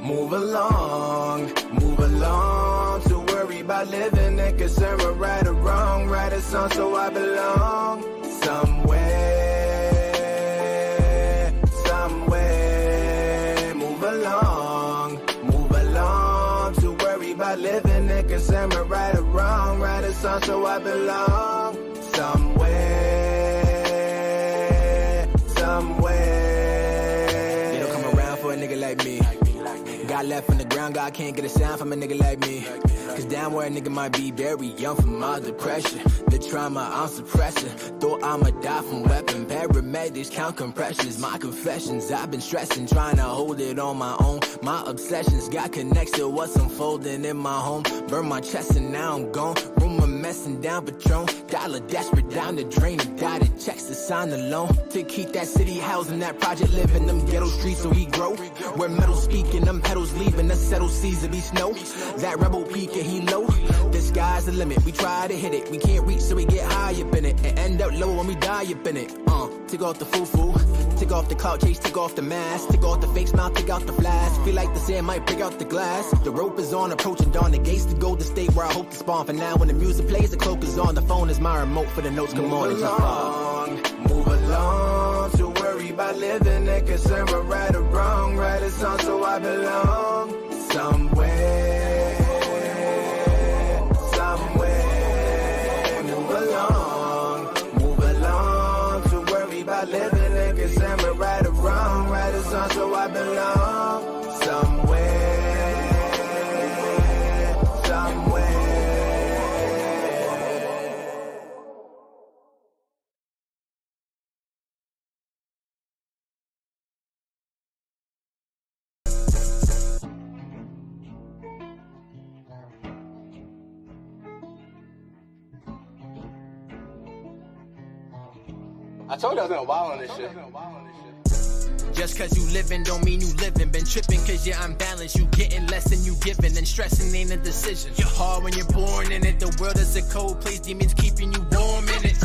Move along to worry about living and concern with right or wrong. Write a song so I belong somewhere. Move along to worry about living and concern with right or wrong. Write a song so I belong somewhere. They don't come around for a nigga like me. Got left on the ground, God can't get a sound from a nigga like me. Cause down where a nigga might be very young from my depression. The trauma I'm suppressing. Thought I'ma die from weapon. Paramedics count compressions. My confessions, I've been stressing. Trying to hold it on my own. My obsessions got connected to what's unfolding in my home. Burn my chest and now I'm gone. Rumor messing down Patron. Dollar desperate down the drain. Dotted checks to sign the loan. To keep that city housing, that project living. Them ghetto streets so we grow. Where metal speaking, them pedals leaving. The settled seas to be snow. That rebel peak and he low. The sky's the limit. We try to hit it. We can't reach so we get high up in it. And end up low when we die up in it. Take off the foo-foo. Take off the clout chase. Take off the mask. Take off the fake smile. Take out the flash. Feel like the sand might break out the glass. The rope is on. Approaching dawn. The gates to go to state where I hope to spawn. For now when the music plays, the cloak is on. The phone is my remote for the notes. Come on. Move along to worry about living and concern with right or wrong. Write a song so I belong somewhere. Move along to worry about living and concern with right or wrong. Write a song so I belong somewhere. I told you I was gonna wild on this shit. Just cause you living don't mean you living. Been tripping cause you're unbalanced. You getting less than you giving. And stressing ain't a decision. You're hard when you're born in it. The world is a cold place. Demons keeping you warm in it.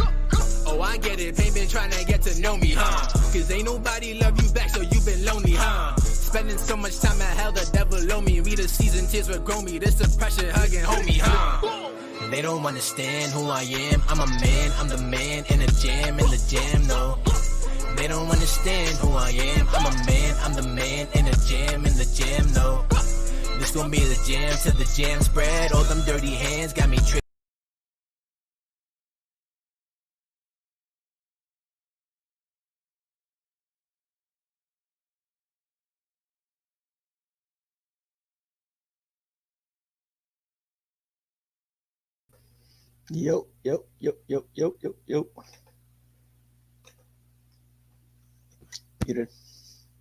Oh, I get it. Pain been trying to get to know me, huh? Cause ain't nobody love you back, so you been lonely, huh? Spending so much time at hell, the devil low me. Read the season, tears will grow me. This depression hugging homie, huh? They don't understand who I am. I'm a man, I'm the man in the jam, no. They don't understand who I am. I'm a man, I'm the man in the jam, no. This gon' be the jam till the jam spread. All them dirty hands got me tripped. Yo. Muted.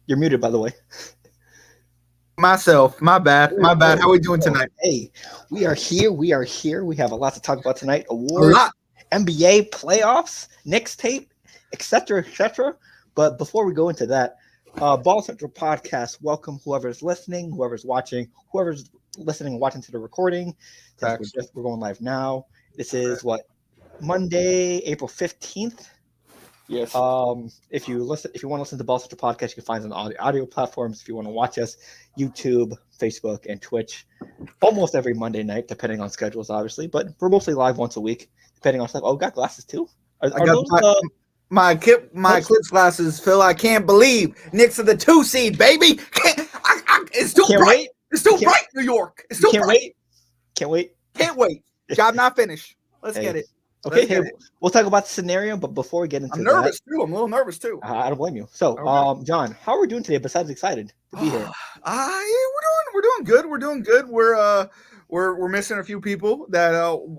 You're muted, by the way. Myself, my bad. How we doing tonight? Hey, we are here. We have a lot to talk about tonight. Awards, NBA playoffs, Knicks tape, etc. But before we go into that, Ball Central Podcast, welcome whoever's listening, whoever's watching, whoever's listening and watching to the recording. We're going live now. This is Monday, April 15th. Yes. If you want to listen to Ball Central Podcast, you can find us on audio platforms. If you want to watch us, YouTube, Facebook, and Twitch, almost every Monday night, depending on schedules, obviously. But we're mostly live once a week, depending on stuff. Oh, got glasses too. My Clips glasses, Phil. I can't believe Knicks are the 2 seed, baby. It's too bright. Wait. It's too bright, New York. It's too bright. Can't wait. Job not finished. Let's get it. Okay, we'll talk about the scenario, but before we get into I'm nervous too. I'm a little nervous too. I don't blame you. So, John, how are we doing today? Besides excited to be here, we're doing good. We're doing good. We're missing a few people that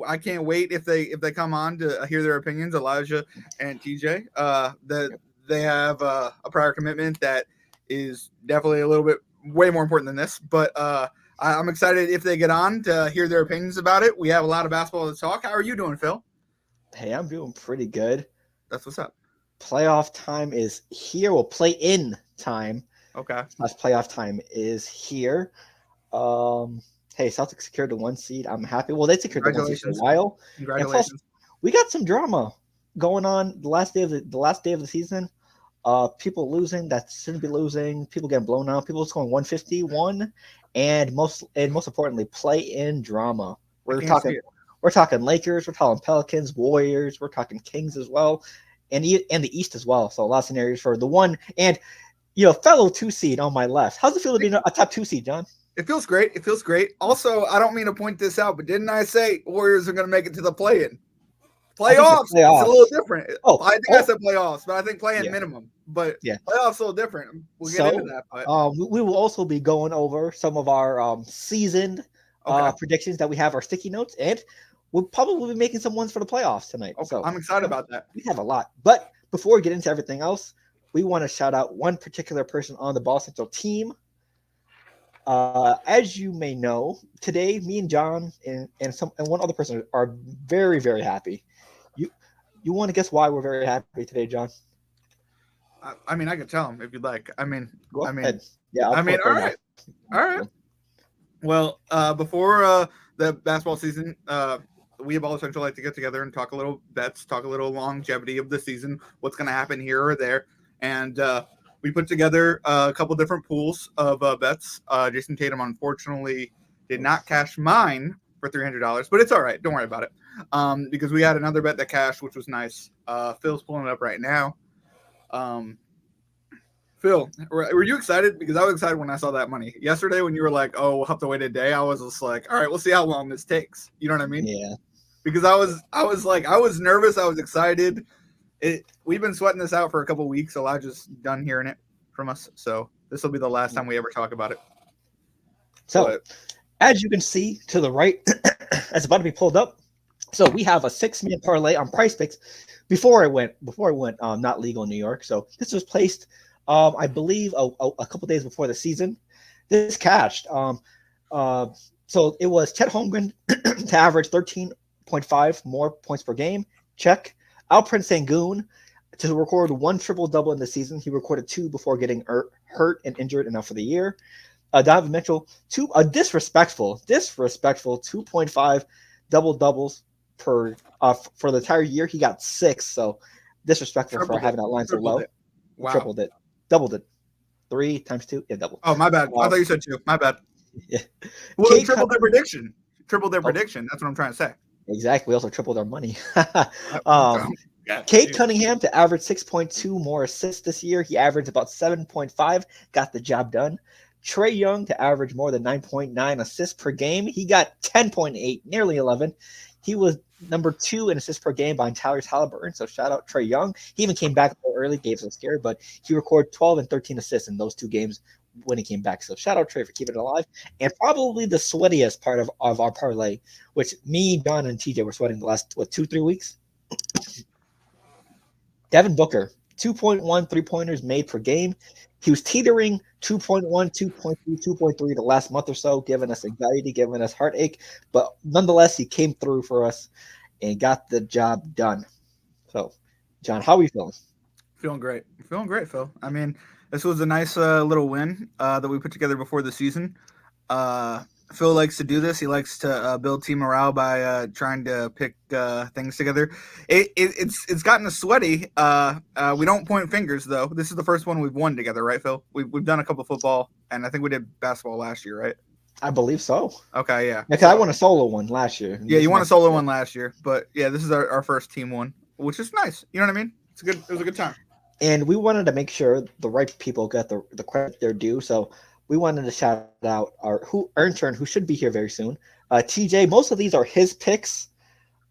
I can't wait if they come on to hear their opinions. Elijah and TJ. That they have a prior commitment that is definitely a little bit way more important than this, but I'm excited if they get on to hear their opinions about it. We have a lot of basketball to talk. How are you doing, Phil? Hey, I'm doing pretty good. That's what's up. Playoff time is here. Well, play-in time. Okay. Playoff time is here. Hey, Celtics secured the 1 seed. I'm happy. Well, they secured the 1 seed for a while. Congratulations. Plus, we got some drama going on the last day of the season. People losing that shouldn't be losing, people getting blown out, people scoring 151, and most importantly, play-in drama. I We're can't see talking it. we're talking Lakers, we're talking Pelicans, Warriors, we're talking Kings as well, and the East as well. So a lot of scenarios for the one and fellow 2 seed on my left. How's it feel to be a top 2 seed, John? It feels great. It feels great. Also, I don't mean to point this out, but didn't I say Warriors are going to make it to the play-in? Playoffs, it's a little different. I think I said playoffs, but I think play-in minimum. But playoffs a little different. We'll get into that. But we will also be going over some of our seasoned predictions that we have, our sticky notes, and we'll probably be making some ones for the playoffs tonight. Okay. So I'm excited about that. We have a lot. But before we get into everything else, we want to shout out one particular person on the Ball Central team. As you may know, today me and John and one other person are very, very happy. You want to guess why we're very happy today, John? I mean, I can tell him if you'd like. Go ahead. All right. Well, before the basketball season, we have all essentially like to get together and talk a little bets, talk a little longevity of the season, what's going to happen here or there, and we put together a couple different pools of bets. Jason Tatum, unfortunately, did not cash mine for $300, but it's all right. Don't worry about it. Because we had another bet that cashed, which was nice. Phil's pulling it up right now. Phil, were you excited? Because I was excited when I saw that money. Yesterday when you were like, oh, we'll have to wait a day, I was just like, all right, we'll see how long this takes. You know what I mean? Yeah. Because I was nervous. I was excited. We've been sweating this out for a couple of weeks. Elijah's done hearing it from us. So this will be the last time we ever talk about it. So as you can see to the right, it's about to be pulled up. So we have a 6-man parlay on Price Picks before it went not legal in New York. So this was placed, I believe, a couple days before the season. This cashed. So it was Chet Holmgren to average 13.5 more points per game. Check. Alperen Sengun to record 1 triple-double in the season. He recorded 2 before getting hurt and injured and out for the year. Donovan Mitchell, disrespectful 2.5 double-doubles for the entire year. He got 6, so disrespectful for having that line so low. Wow. Tripled it. Doubled it. 3 times 2. Yeah, double. Oh, my bad. I thought you said 2. My bad. Yeah. Well, they tripled their prediction. Prediction. That's what I'm trying to say. Exactly. We also tripled our money. Cade Cunningham to average 6.2 more assists this year. He averaged about 7.5. Got the job done. Trae Young to average more than 9.9 assists per game. He got 10.8, nearly 11. He was number 2 in assists per game behind Tyrese Halliburton. So shout out Trae Young. He even came back a little early, gave us a scare, but he recorded 12 and 13 assists in those 2 games when he came back. So shout out Trae for keeping it alive. And probably the sweatiest part of our parlay, which me, John, and TJ were sweating the last 2-3 weeks. Devin Booker, 2.1 3-pointers made per game. He was teetering 2.1, 2.3, 2.3 the last month or so, giving us anxiety, giving us heartache. But nonetheless, he came through for us and got the job done. So, John, how are you feeling? Feeling great, Phil. I mean, this was a nice little win that we put together before the season. Phil likes to do this. He likes to build team morale by trying to pick things together. It's gotten us sweaty. We don't point fingers, though. This is the first one we've won together, right, Phil? We've done a couple football, and I think we did basketball last year, right? I believe so. Okay, yeah. Because I won a solo one last year. Yeah, you won a solo one last year. But, yeah, this is our first team one, which is nice. You know what I mean? It was a good time. And we wanted to make sure the right people got the credit they're due, so we wanted to shout out our intern who should be here very soon. TJ, most of these are his picks.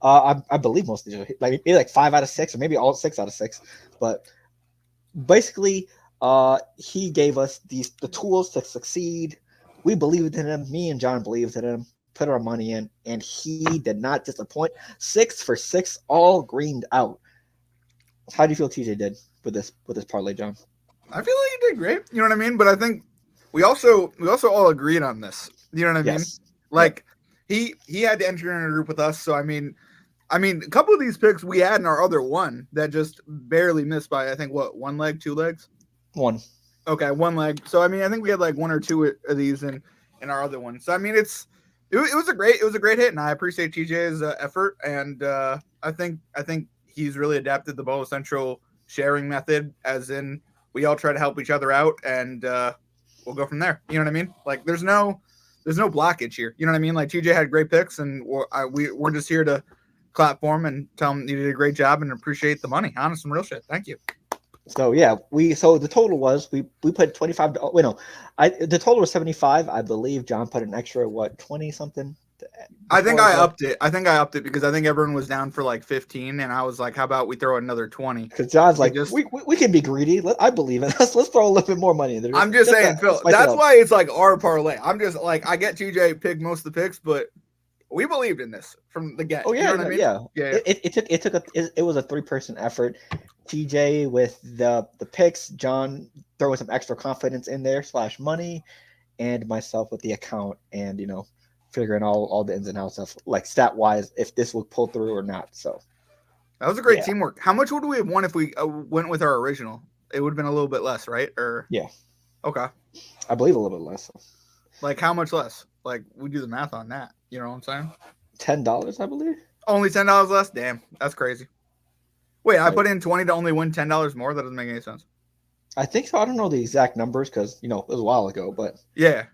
I believe most of these are maybe like 5 out of 6 or maybe all 6 out of 6. But basically, he gave us the tools to succeed. We believed in him. Me and John believed in him. Put our money in, and he did not disappoint. 6 for 6, all greened out. How do you feel TJ did with this parlay, John? I feel like he did great. You know what I mean? But I think we also all agreed on this. You know what I mean? Like he had to enter in a group with us. So I mean, a couple of these picks we had in our other one that just barely missed by I think 1 leg, 2 legs? 1. Okay, 1 leg. So I mean, I think we had like 1 or 2 of these in our other one. So I mean, it was a great hit, and I appreciate TJ's effort, and I think he's really adapted the Boa Central sharing method, as in we all try to help each other out, and we'll go from there. You know what I mean? Like there's no blockage here. You know what I mean? Like TJ had great picks, and we're just here to clap for him and tell him you did a great job and appreciate the money. Honest and real shit. Thank you. So yeah, so the total was we put $25. Wait, no, the total was 75. I believe John put an extra 20 something. I think I upped it. Because I think everyone was down for like 15, and I was like, how about we throw another 20? Because John's like, we can be greedy. I believe it. Let's throw a little bit more money in there. I'm just saying, Phil. That's why it's like our parlay. I'm just like, I get TJ picked most of the picks, but we believed in this from the get. Oh yeah, you know what I mean? Yeah. It was a 3-person effort. TJ with the picks, John throwing some extra confidence in there / money, and myself with the account and figuring all the ins and outs of like stat wise if this would pull through or not. So that was a great teamwork. How much would we have won if we went with our original? It would have been a little bit less, right? Or yeah, okay, I believe a little bit less. Like how much less? Like we do the math on that. You know what I'm saying? $10, I believe. Only $10 less. Damn, that's crazy. Wait, I put in 20 to only win $10 more. That doesn't make any sense. I think so. I don't know the exact numbers because it was a while ago, but yeah,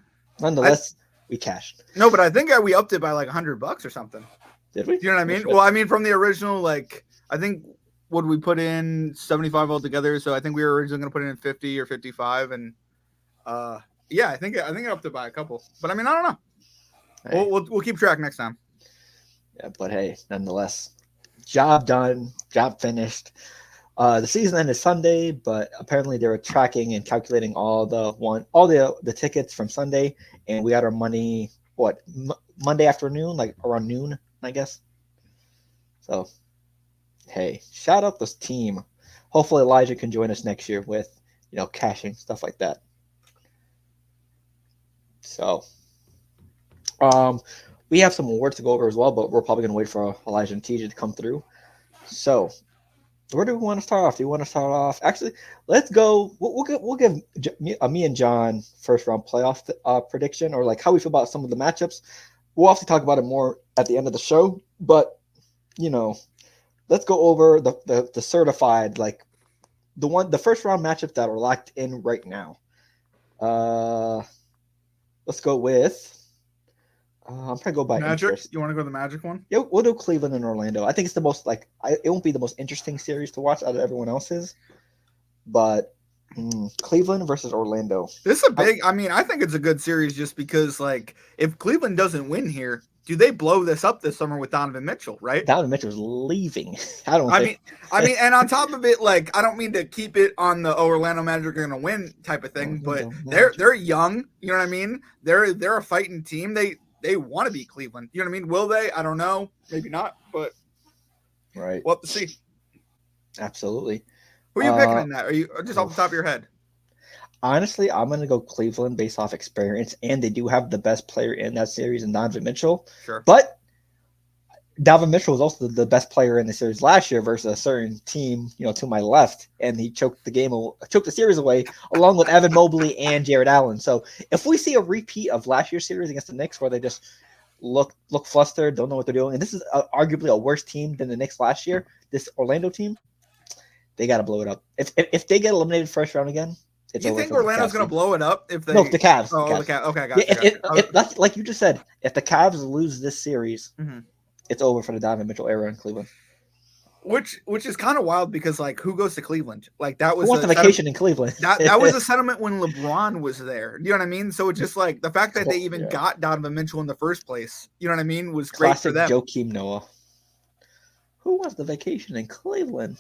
nonetheless, we cashed. No, but I think we upped it by like $100 or something. Did we? You know what I mean? Well, I mean from the original, like I think would we put in 75 altogether? So I think we were originally going to put in 50 or 55, and yeah, I think it upped it by a couple. But I mean, I don't know. Hey. We'll keep track next time. Yeah, but hey, nonetheless, job done, job finished. The season ended Sunday, but apparently they were tracking and calculating all the tickets from Sunday, and we got our money Monday afternoon, like around noon, I guess. So, hey, shout out this team. Hopefully Elijah can join us next year with cashing stuff like that. So, we have some awards to go over as well, but we're probably going to wait for Elijah and TJ to come through. So, where do we want to start off? Do you want to start off? Actually, let's go. We'll give me and John first round playoff prediction, or like how we feel about some of the matchups. We'll obviously talk about it more at the end of the show, but let's go over the certified, like the first round matchups that are locked in right now. Let's go with. I'm trying to go by Magic. interest. You want to go to the Magic one? Yeah, we'll do Cleveland and Orlando. I think it's the most it won't be the most interesting series to watch out of everyone else's, but Cleveland versus Orlando. This is a big. I think it's a good series just because, like, if Cleveland doesn't win here, do they blow this up this summer with Donovan Mitchell? Right? Donovan Mitchell's leaving. I mean, and on top of it, like, I don't mean to keep it on the Orlando Magic are going to win type of thing, but they're young. You know what I mean? They're a fighting team. They want to beat Cleveland. You know what I mean? Will they? I don't know. Maybe not, but right. We'll have to see. Absolutely. Who are you picking in that? Are you just off the top of your head? Honestly, I'm going to go Cleveland based off experience, and they do have the best player in that series in Donovan Mitchell. Sure. But Donovan Mitchell was also the best player in the series last year versus a certain team, to my left, and he choked the series away along with Evan Mobley and Jared Allen. So if we see a repeat of last year's series against the Knicks where they just look flustered, don't know what they're doing, and this is arguably a worse team than the Knicks last year, this Orlando team, they got to blow it up. If they get eliminated first round again, it's over. You think Orlando's going to blow it up if they? No, the Cavs. Oh, the Cavs. Okay, gotcha. That's like you just said. If the Cavs lose this series. Mm-hmm. It's over for the Donovan Mitchell era in Cleveland. Which is kind of wild because, like, who goes to Cleveland? Like, that was who wants a vacation in Cleveland. That was a sentiment when LeBron was there. You know what I mean? So it's just like the fact that they even got Donovan Mitchell in the first place. You know what I mean? Was great for them. Joakim Noah. Who wants the vacation in Cleveland?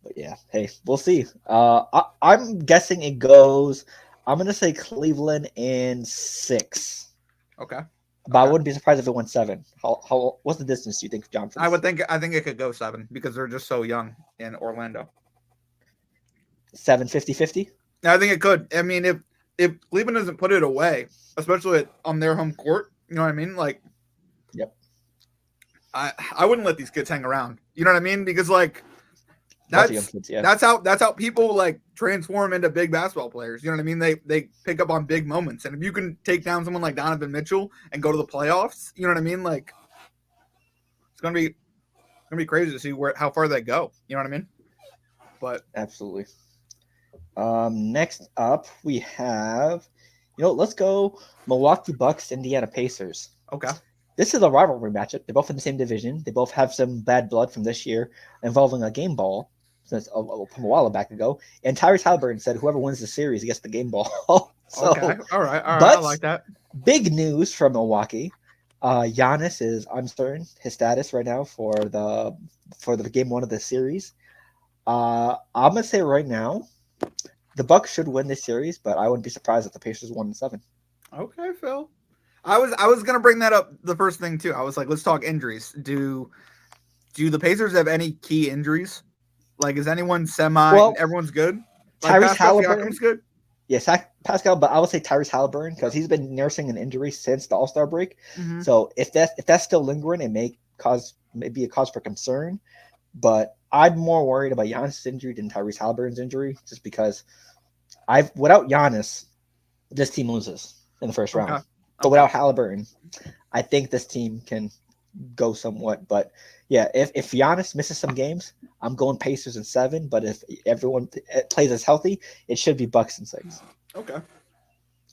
But yeah, hey, we'll see. I'm guessing it goes. I'm gonna say Cleveland in 6. Okay. But I wouldn't be surprised if it went 7. What's the distance do you think, John? I think it could go 7 because they're just so young in Orlando. 7, 50-50? I think it could. I mean, if Cleveland doesn't put it away, especially on their home court, you know what I mean? Like, yep. I wouldn't let these kids hang around. You know what I mean? Because like that's how people like transform into big basketball players. You know what I mean? They pick up on big moments, and if you can take down someone like Donovan Mitchell and go to the playoffs, you know what I mean? Like, it's gonna be crazy to see how far they go. You know what I mean? But Absolutely. Next up, we have, let's go Milwaukee Bucks, Indiana Pacers. okay. This is a rivalry matchup. They're both in the same division. They both have some bad blood from this year involving a game ball since from a while back ago. And Tyrese Halliburton said whoever wins the series gets the game ball. So, Okay. All right. but I like that. big news from Milwaukee. Giannis is uncertain his status right now for the game one of the series. I'm gonna say right now, the Bucks should win this series, but I wouldn't be surprised if the Pacers won in 7. Okay, Phil. I was gonna bring that up the first thing too. I was like, let's talk injuries. Do the Pacers have any key injuries? Like, is anyone Well, everyone's good? Like Tyrese Pascal Halliburton. Siakam's good? Yes, Pascal, but I would say Tyrese Halliburton because he's been nursing an injury since the All-Star break. Mhm. So if that's still lingering, it may be a cause for concern. But I'm more worried about Giannis' injury than Tyrese Halliburton's injury, just because without Giannis, this team loses in the first round. Okay. But without Halliburton, I think this team can go somewhat. But yeah, if Giannis misses some games, I'm going Pacers in 7. But if everyone plays as healthy, it should be Bucks in 6. Okay. How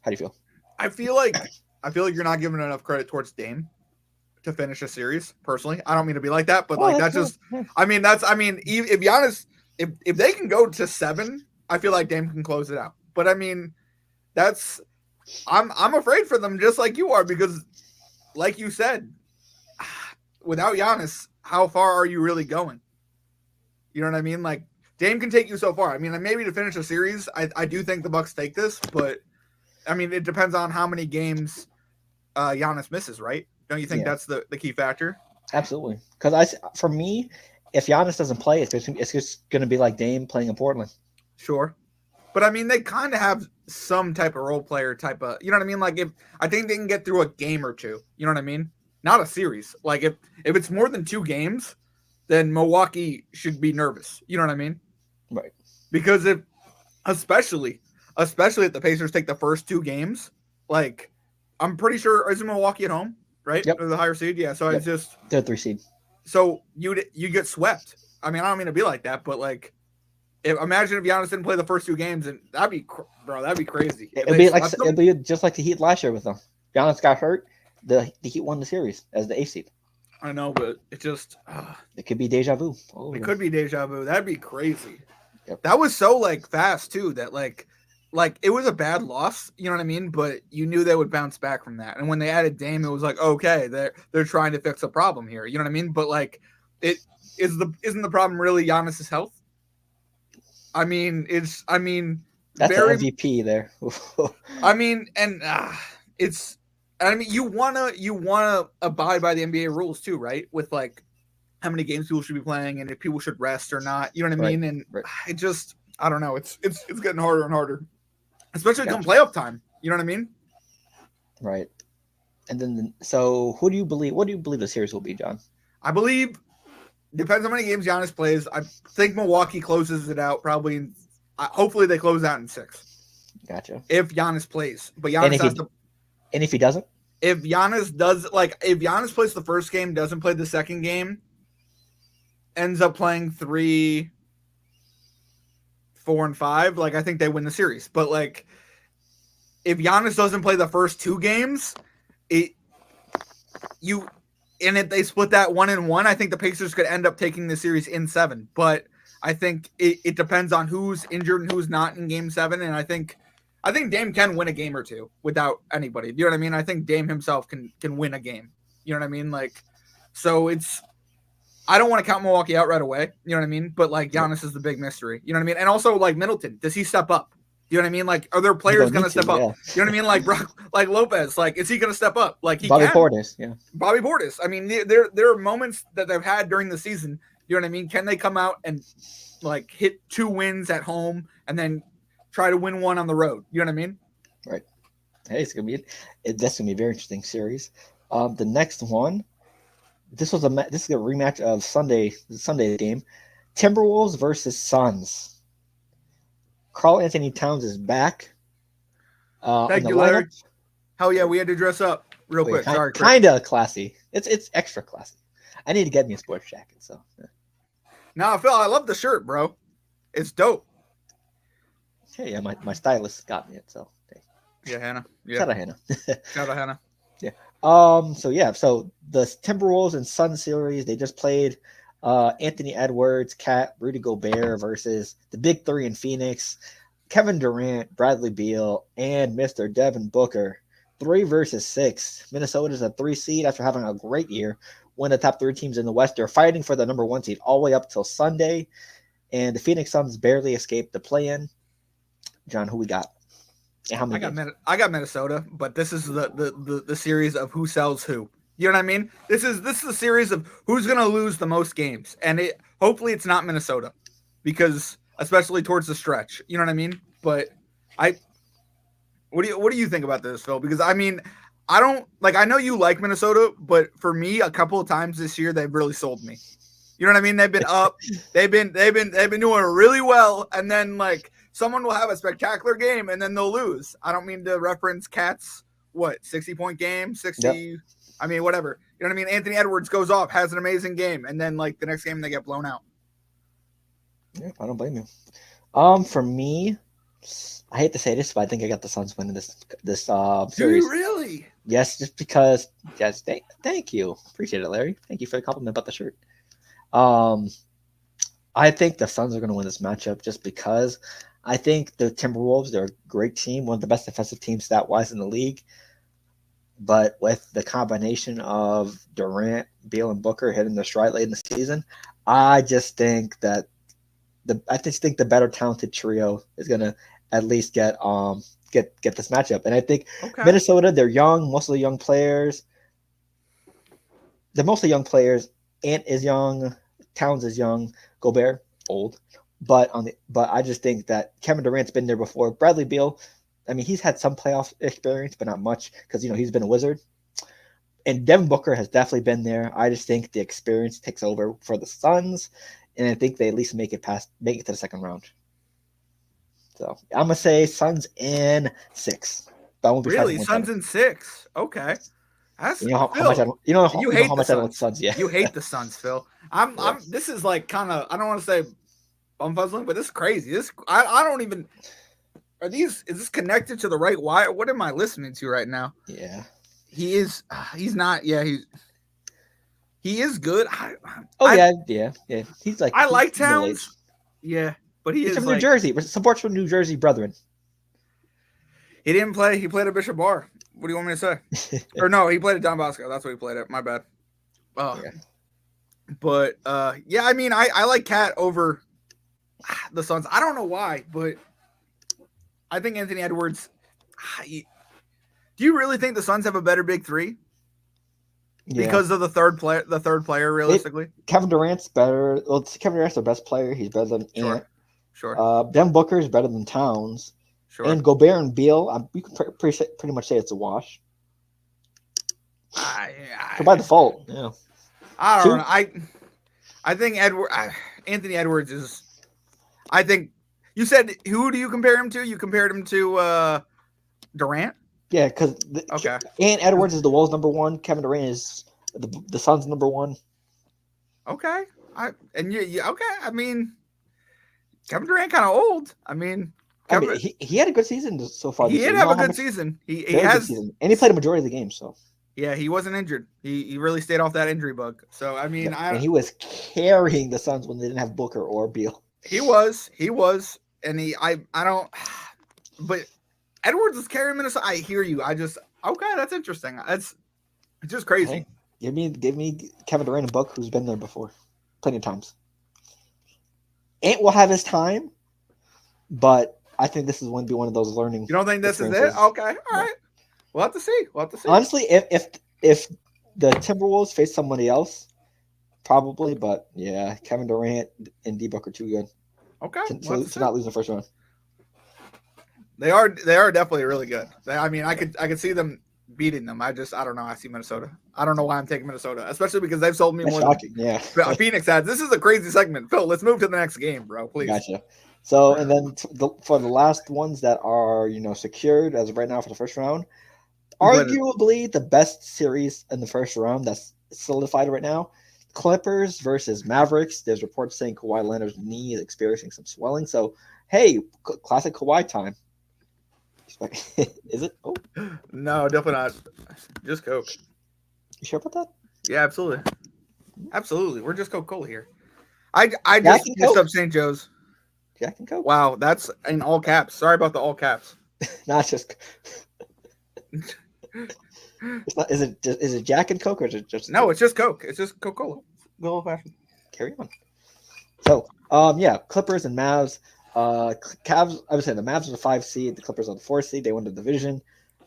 do you feel? I feel like you're not giving enough credit towards Dame to finish a series. Personally, I don't mean to be like that, but that's just. I mean, if Giannis, if they can go to 7, I feel like Dame can close it out. But I mean, I'm afraid for them just like you are because, like you said, without Giannis, how far are you really going? You know what I mean? Like Dame can take you so far. I mean, maybe to finish a series, I do think the Bucks take this, but I mean, it depends on how many games Giannis misses, right? Don't you think that's the key factor? Absolutely. Because for me, if Giannis doesn't play, it's just going to be like Dame playing in Portland. Sure. But I mean, they kind of have some type of role player type of, you know what I mean? Like I think they can get through a game or two. You know what I mean? Not a series. Like if it's more than 2 games, then Milwaukee should be nervous. You know what I mean? Right. Because especially if the Pacers take the first 2 games, like I'm pretty sure isn't Milwaukee at home, right? Yep. Or the higher seed. Yeah. So it's just they're 3 seed. So you get swept. I mean, I don't mean to be like that, but like, imagine if Giannis didn't play the first 2 games, and that'd be crazy. It'd be just like the Heat last year with them. Giannis got hurt. The Heat won the series as the 8th seed. I know, but it just it could be deja vu. It could be deja vu. That'd be crazy. Yep. That was so like fast too. That like it was a bad loss. You know what I mean? But you knew they would bounce back from that. And when they added Dame, it was like, okay, they're trying to fix a problem here. You know what I mean? But like, isn't the problem really Giannis's health? I mean, that's an MVP there. I mean, and you wanna abide by the NBA rules too, right? With like how many games people should be playing and if people should rest or not. You know what I mean? And it just, I don't know. It's getting harder and harder, especially come playoff time. You know what I mean? Right. And then, so who do you believe? What do you believe the series will be, John? I believe depends on how many games Giannis plays. I think Milwaukee closes it out probably. Hopefully they close out in 6. Gotcha. If Giannis plays, but Giannis and if he doesn't, if Giannis plays the first game, doesn't play the second game, ends up playing 3, 4, and 5, like I think they win the series. But like, if Giannis doesn't play the first 2 games, if they split that 1-1, I think the Pacers could end up taking the series in 7. But I think it depends on who's injured and who's not in Game 7, and I think Dame can win a game or 2 without anybody. You know what I mean? I think Dame himself can win a game. You know what I mean? Like, so I don't want to count Milwaukee out right away. You know what I mean? But like Giannis is the big mystery. You know what I mean? And also like Middleton, does he step up? You know what I mean? Like, are there players going to step up? Yeah. You know what I mean? Like like Lopez, like, is he going to step up? Like Bobby Portis, yeah. Bobby Portis. I mean, there are moments that they've had during the season. You know what I mean? Can they come out and like hit 2 wins at home and then try to win 1 on the road? You know what I mean? Right. Hey, that's gonna be a very interesting series. The next one, this is a rematch of the Sunday game, Timberwolves versus Suns. Karl Anthony Towns is back. Thank you, Larry. Hell yeah, we had to dress up real quick. Sorry, kind of classy. It's extra classy. I need to get me a sports jacket. So. No, Phil, I love the shirt, bro. It's dope. Hey, yeah, my stylist got me it. So Yeah, Hannah. Yeah, shout out Hannah. shout out Hannah. Yeah. So the Timberwolves and Sun series, they just played Anthony Edwards, Cat, Rudy Gobert versus the Big Three in Phoenix, Kevin Durant, Bradley Beal, and Mr. Devin Booker. 3 versus 6. Minnesota's a 3 seed after having a great year. One of the top 3 teams in the West. They're fighting for the number 1 seed all the way up till Sunday. And the Phoenix Suns barely escaped the play-in. John, who we got? And how many I got Minnesota, but this is the series of who sells who. You know what I mean? This is a series of who's gonna lose the most games, and hopefully it's not Minnesota, because especially towards the stretch. You know what I mean? But what do you think about this, Phil? Because I mean, I don't like. I know you like Minnesota, but for me, a couple of times this year they've really sold me. You know what I mean? They've been up. They've been doing really well, and then like someone will have a spectacular game and then they'll lose. I don't mean to reference Cat's 60-point game, 60. Yep. I mean, whatever. You know what I mean? Anthony Edwards goes off, has an amazing game, and then like the next game they get blown out. Yeah, I don't blame you. For me, I hate to say this, but I think I got the Suns winning this series. Do you really? Yes, just because. Yes, thank you. Appreciate it, Larry. Thank you for the compliment about the shirt. I think the Suns are going to win this matchup just because I think the Timberwolves, they're a great team, one of the best defensive teams stat-wise in the league. But with the combination of Durant, Beal, and Booker hitting their stride late in the season, I just think that the better talented trio is going to at least get this matchup. And I think Minnesota, they're young, mostly young players. They're mostly young players. Ant is young, Towns is young, Gobert old. But I just think that Kevin Durant's been there before. Bradley Beal, I mean, he's had some playoff experience, but not much because he's been a Wizard. And Devin Booker has definitely been there. I just think the experience takes over for the Suns, and I think they at least make it to the second round. So I'm gonna say Suns in 6. But I won't be really Suns in 6. Okay. That's, how much I don't like Suns. Yeah, you hate the Suns, Phil. I'm. This is like kind of. I don't want to say bumfuzzling, but this is crazy. This I don't even. Are these? Is this connected to the right wire? What am I listening to right now? Yeah, he is. He's not. Yeah, he is good. Yeah. He's like. I like Towns. Yeah, but he's from New Jersey. Supports from New Jersey brethren. He didn't play. He played at Bishop Bar. What do you want me to say? Or no, he played at Don Bosco. That's what he played at. My bad. But I mean, I like Cat over the Suns. I don't know why, but I think Anthony Edwards. Do you really think the Suns have a better big three? Yeah. Because of the third player, realistically. Kevin Durant's better. Well, Kevin Durant's their best player. He's better than Ant. Sure. Devin Booker is better than Towns. Sure. And Gobert and Beal, we can pretty much say it's a wash. By default, yeah. I don't know. I think Anthony Edwards is. I think you said, who do you compare him to? You compared him to Durant. Yeah, because and Edwards is the Wolves' number 1. Kevin Durant is the Suns' number 1. Okay, okay. I mean, Kevin Durant kind of old. I mean, he had a good season so far. He did have a good season. He has, and he played a majority of the game. So yeah, he wasn't injured. He really stayed off that injury bug. So I mean, and he was carrying the Suns when they didn't have Booker or Beal. He was, and I don't. But Edwards is carrying Minnesota. I hear you. That's interesting. It's just crazy. Hey, give me Kevin Durant and Book, who's been there before, plenty of times. Ant will have his time, but I think this is going to be one of those learning. You don't think this is it? Okay, all right. We'll have to see. Honestly, if the Timberwolves face somebody else, probably. But yeah, Kevin Durant and D Book are too good. Okay, to not lose the first round. They are definitely really good. I mean, I could see them beating them. I don't know. I see Minnesota. I don't know why I'm taking Minnesota, especially because they've sold me more than Phoenix has. This is a crazy segment. Phil, let's move to the next game, bro. Please. Gotcha. So, and then for the last ones that are, secured as of right now for the first round, arguably the best series in the first round that's solidified right now, Clippers versus Mavericks. There's reports saying Kawhi Leonard's knee is experiencing some swelling. So, hey, classic Kawhi time. Is it? Oh, No, definitely not. Just Coke. you sure about that? Yeah, absolutely. Absolutely. We're just Coca-Cola here. I Jack just and messed Coke? up St. Joe's. Jack and Coke? Wow, that's in all caps. Sorry about the all caps. Not just. It's not. Is it Jack and Coke or is it just? No, it's just Coke. It's just Coca-Cola. Good old fashioned. Carry on. So, yeah, Clippers and Mavs. Cavs. I would say the Mavs are the 5 seed. The Clippers are the 4 seed. They won the division.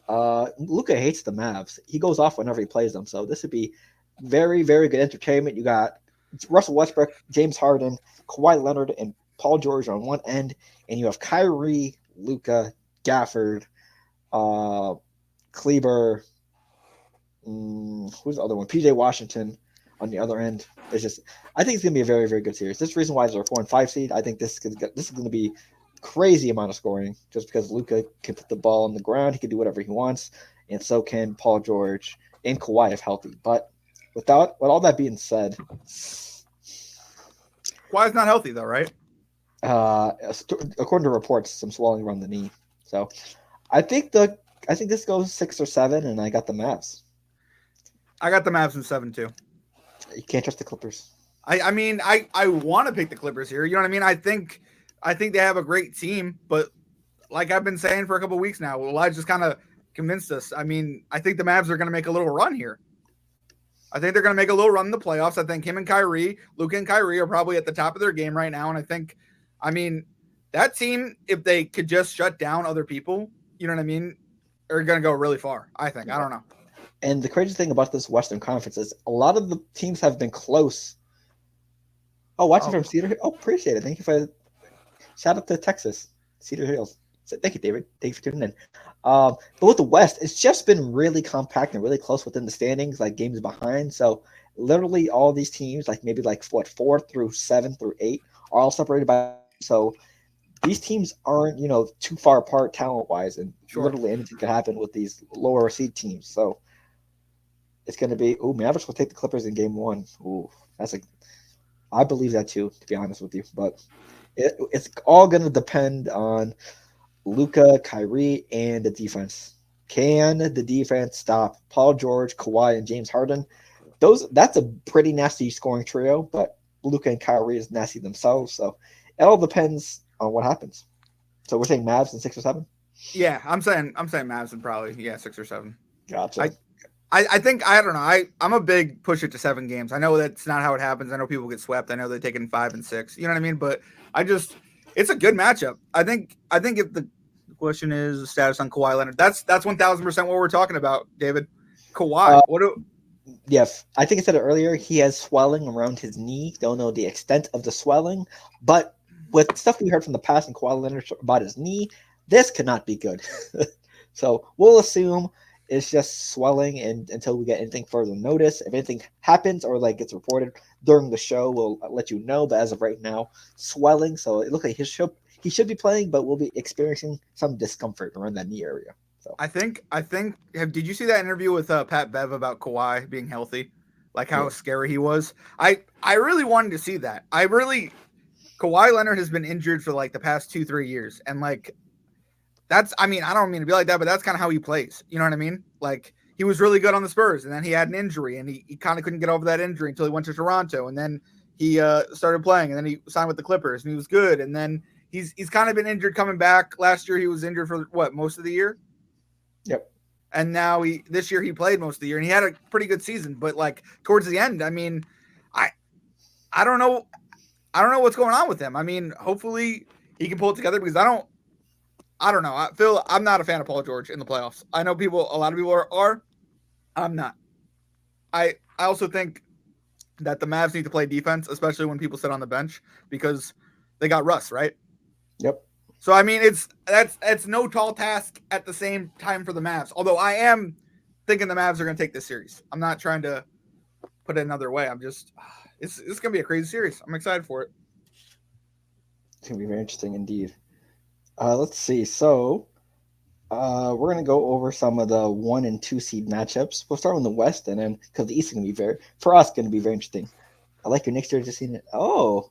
Luka hates the Mavs. He goes off whenever he plays them. So this would be very, very good entertainment. You got Russell Westbrook, James Harden, Kawhi Leonard, and Paul George on one end, and you have Kyrie, Luka, Gafford, Kleber. Who's the other one? PJ Washington on the other end. It's just, I think it's gonna be a very, very good series. This is the reason why they're 4 and 5 seed. I think this is gonna be crazy amount of scoring just because Luka can put the ball on the ground. He can do whatever he wants, and so can Paul George and Kawhi if healthy. But with all that being said, Kawhi's not healthy though, right? according to reports, some swelling around the knee. So I think this goes 6 or 7, and I got the Mavs. I got the Mavs in 7 too. You can't trust the Clippers. I mean, I want to pick the Clippers here. You know what I mean? I think they have a great team, but like I've been saying for a couple of weeks now, Elijah just kind of convinced us. I mean, I think the Mavs are going to make a little run here. I think they're going to make a little run in the playoffs. I think him and Kyrie, Luka and Kyrie are probably at the top of their game right now. And I think, I mean, that team, if they could just shut down other people, you know what I mean, are going to go really far, I think. I don't know. And the crazy thing about this Western Conference is a lot of the teams have been close. Oh, watching from Cedar Hill. Oh, appreciate it. Thank you for shout out to Texas, Cedar Hills. So thank you, David. Thank you for tuning in. But with the West, it's just been really compact and really close within the standings, like games behind. So literally all these teams, like maybe like 4 through 7 through 8, are all separated by. So these teams aren't, too far apart talent wise, and literally anything can happen with these lower seed teams. So it's going to be. Oh, Mavericks will take the Clippers in game 1. Ooh, I believe that too, to be honest with you. But it's all going to depend on Luka, Kyrie, and the defense. Can the defense stop Paul George, Kawhi, and James Harden? That's a pretty nasty scoring trio, but Luka and Kyrie is nasty themselves. So it all depends on what happens. So we're saying Mavs in 6 or 7? Yeah, I'm saying Mavs in probably 6 or 7. Gotcha. I think, I don't know. I'm a big push it to 7 games. I know that's not how it happens. I know people get swept. I know they're taking 5 and 6. You know what I mean? But it's a good matchup. I think if the question is the status on Kawhi Leonard, that's 1,000% what we're talking about, David. Kawhi. Yes, I think I said it earlier. He has swelling around his knee. Don't know the extent of the swelling, but with stuff we heard from the past and Kawhi Leonard about his knee, this could not be good. So we'll assume it's just swelling, and until we get anything further notice, if anything happens or like gets reported during the show, we'll let you know. But as of right now, swelling. So it looks like he should be playing, but we'll be experiencing some discomfort around that knee area. So I think. Did you see that interview with Pat Bev about Kawhi being healthy, like how scary he was? I really wanted to see that. Kawhi Leonard has been injured for like the past 2-3 years, and like. I don't mean to be like that, but that's kind of how he plays. You know what I mean? Like, he was really good on the Spurs, and then he had an injury, and he kind of couldn't get over that injury until he went to Toronto, and then he started playing, and then he signed with the Clippers, and he was good, and then he's kind of been injured coming back. Last year, he was injured for, most of the year? Yep. And now this year he played most of the year, and he had a pretty good season, but, like, towards the end, I mean, I don't know what's going on with him. I mean, hopefully he can pull it together, because I don't know. Phil, I'm not a fan of Paul George in the playoffs. I know a lot of people are. I'm not. I also think that the Mavs need to play defense, especially when people sit on the bench, because they got Russ, right? Yep. So, I mean, it's no tall task at the same time for the Mavs. Although I am thinking the Mavs are going to take this series. I'm not trying to put it another way. It's going to be a crazy series. I'm excited for it. It's going to be very interesting indeed. Let's see. So we're going to go over some of the 1 and 2 seed matchups. We'll start on the West, and then because the East is going to be very interesting. I like your Knicks jersey. Seen it. Oh,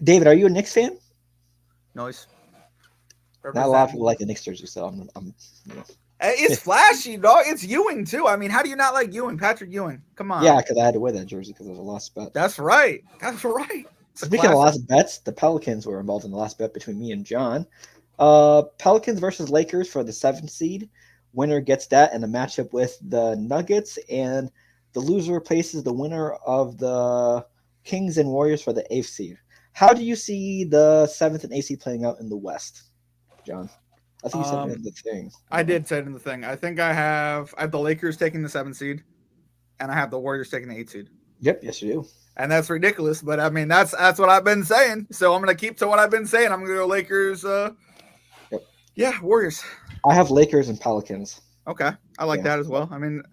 David, are you a Knicks fan? Noise. Not a lot of people like the Knicks jersey, so I'm you know. It's flashy, dog. It's Ewing too. I mean, how do you not like Ewing? Patrick Ewing. Come on. Yeah, because I had to wear that jersey because it was a lost bet. That's right. That's right. Speaking of last bets, the Pelicans were involved in the last bet between me and John. Pelicans versus Lakers for the 7th seed. Winner gets that in a matchup with the Nuggets, and the loser places the winner of the Kings and Warriors for the 8th seed. How do you see the 7th and 8th seed playing out in the West, John? I think you said it in the thing. I did say it in the thing. I think I have the Lakers taking the 7th seed, and I have the Warriors taking the 8th seed. Yep, yes you do. And that's ridiculous, but I mean that's what I've been saying. So I'm gonna keep to what I've been saying. I'm gonna go Lakers. Yep. Yeah, Warriors. I have Lakers and Pelicans. Okay, I like that as well. I mean,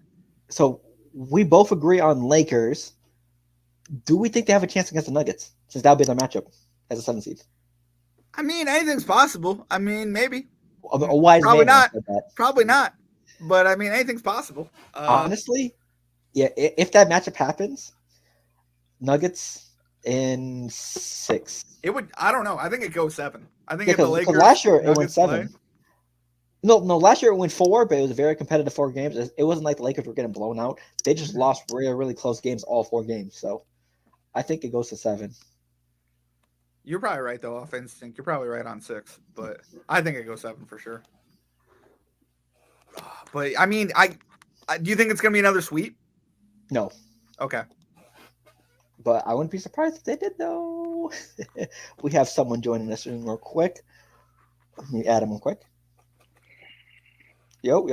so we both agree on Lakers. Do we think they have a chance against the Nuggets since that'll be their matchup as a 7th seed? I mean, anything's possible. I mean, maybe. A wise Probably man not. Probably not. But I mean, anything's possible. Honestly, yeah. If that matchup happens, Nuggets in 6. It would. I don't know. I think it goes 7. I think if the Lakers last year it went Nuggets 7. play, No, last year it went 4, but it was a very competitive 4 games. It wasn't like the Lakers were getting blown out. They just lost really, really close games all 4 games. So I think it goes to 7. You're probably right though, off instinct. You're probably right on 6, but I think it goes 7 for sure. But I mean, I do you think it's gonna be another sweep? No. Okay. But I wouldn't be surprised if they did though. We have someone joining us real quick. Let me add him real quick. Yo.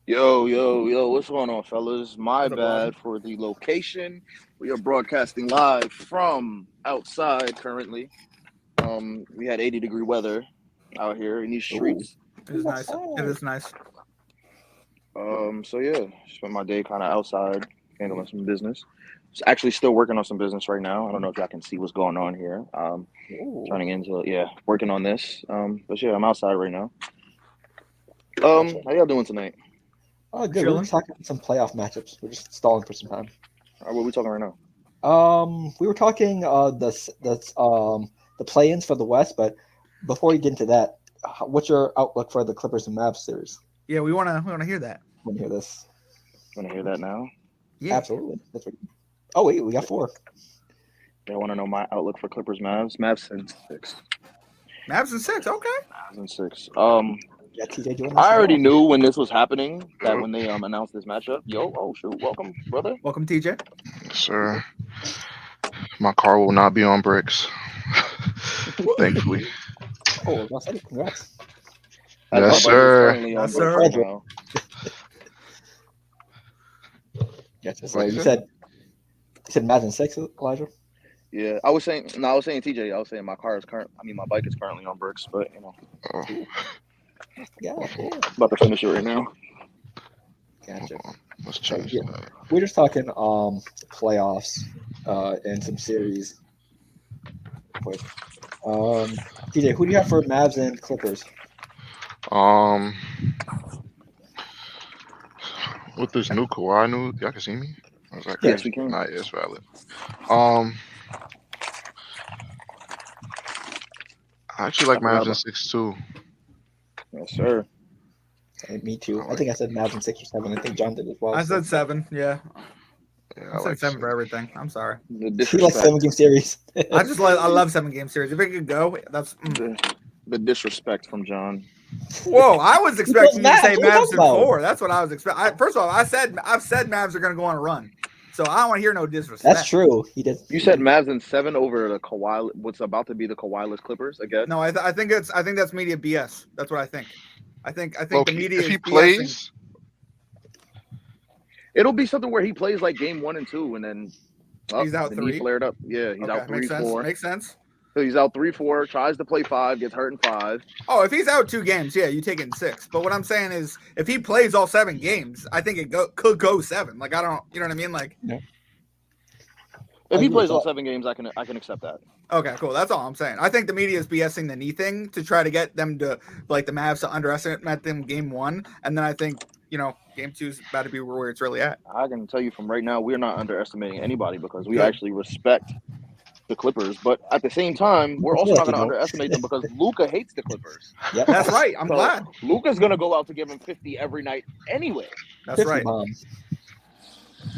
Yo, what's going on, fellas? My bad for the location. We are broadcasting live from outside currently. We had 80-degree weather out here in these streets. It is nice. It is nice. So yeah, spent my day kind of outside handling some business. Actually still working on some business right now. I don't know if y'all can see what's going on here. Turning into working on this. But yeah, I'm outside right now. How y'all doing tonight? Oh, good. We're talking some playoff matchups. We're just stalling for some time. What are we talking right now? We were talking the play-ins for the West, but before we get into that, what's your outlook for the Clippers and Mavs series? Yeah, we wanna hear that. Want to hear this? Want to hear that now? Yeah, absolutely. That's what. Oh wait, we got 4. I want to know my outlook for Clippers Mavs. Mavs in 6. Mavs in 6. Okay. Mavs in 6. Yeah, TJ, I already knew when this was happening that when they announced this matchup. Welcome, brother. Welcome, TJ. Sir, my car will not be on bricks. Thankfully. Oh, congrats. Yes, sir. Yes, sir. Gotcha. So you said Mavs in 6, Elijah? Yeah, I was saying TJ. I was saying my bike is currently on bricks, but you know. Yeah. About to finish it right now. Gotcha. Let's change that. We're just talking playoffs and some series. TJ, who do you have for Mavs and Clippers? With this new Kawhi y'all can see me? Yes, we can. Not yes, valid. I actually like Mavs in 6 too. Yes, sir. Me too. I think I said Mavs in 6 or 7. I think John did as well. I said 7. Yeah. Yeah, I said 7 for everything. I'm sorry. The He disrespect. likes 7-game series. I love 7-game series. If it could go, that's. The disrespect from John. Whoa! I was expecting you to say Mavs? What are you Mavs talking in about? 4. That's what I was expecting. First of all, I've said Mavs are going to go on a run, so I don't want to hear no disrespect. That's true. He did. You said Mavs in 7 over the Kawhi. What's about to be the Kawhi-less Clippers again? No, I think that's media BS. That's what I think. I think Loki, the media. if he is plays, It'll be something where he plays like game 1 and 2, and then He's out the 3? knee flared up. Yeah, he's out 3, makes 4. Makes sense. So he's out 3, 4. Tries to play 5, gets hurt in 5. Oh, if he's out 2 games, yeah, you take it in 6. But what I'm saying is, if he plays all 7 games, I think it could go 7. Like I don't, you know what I mean? Like, If he plays all 7 games, I can accept that. okay, cool. That's all I'm saying. I think the media is BSing the knee thing to try to get them to, like, the Mavs to underestimate them game 1, and then I think game 2 is about to be where it's really at. I can tell you from right now, we're not underestimating anybody because we actually respect the Clippers. But at the same time, we're also not going to underestimate them because Luka hates the Clippers. Yep. That's right. I'm glad. Luka's going to go out to give him 50 every night anyway. That's right. Bombs.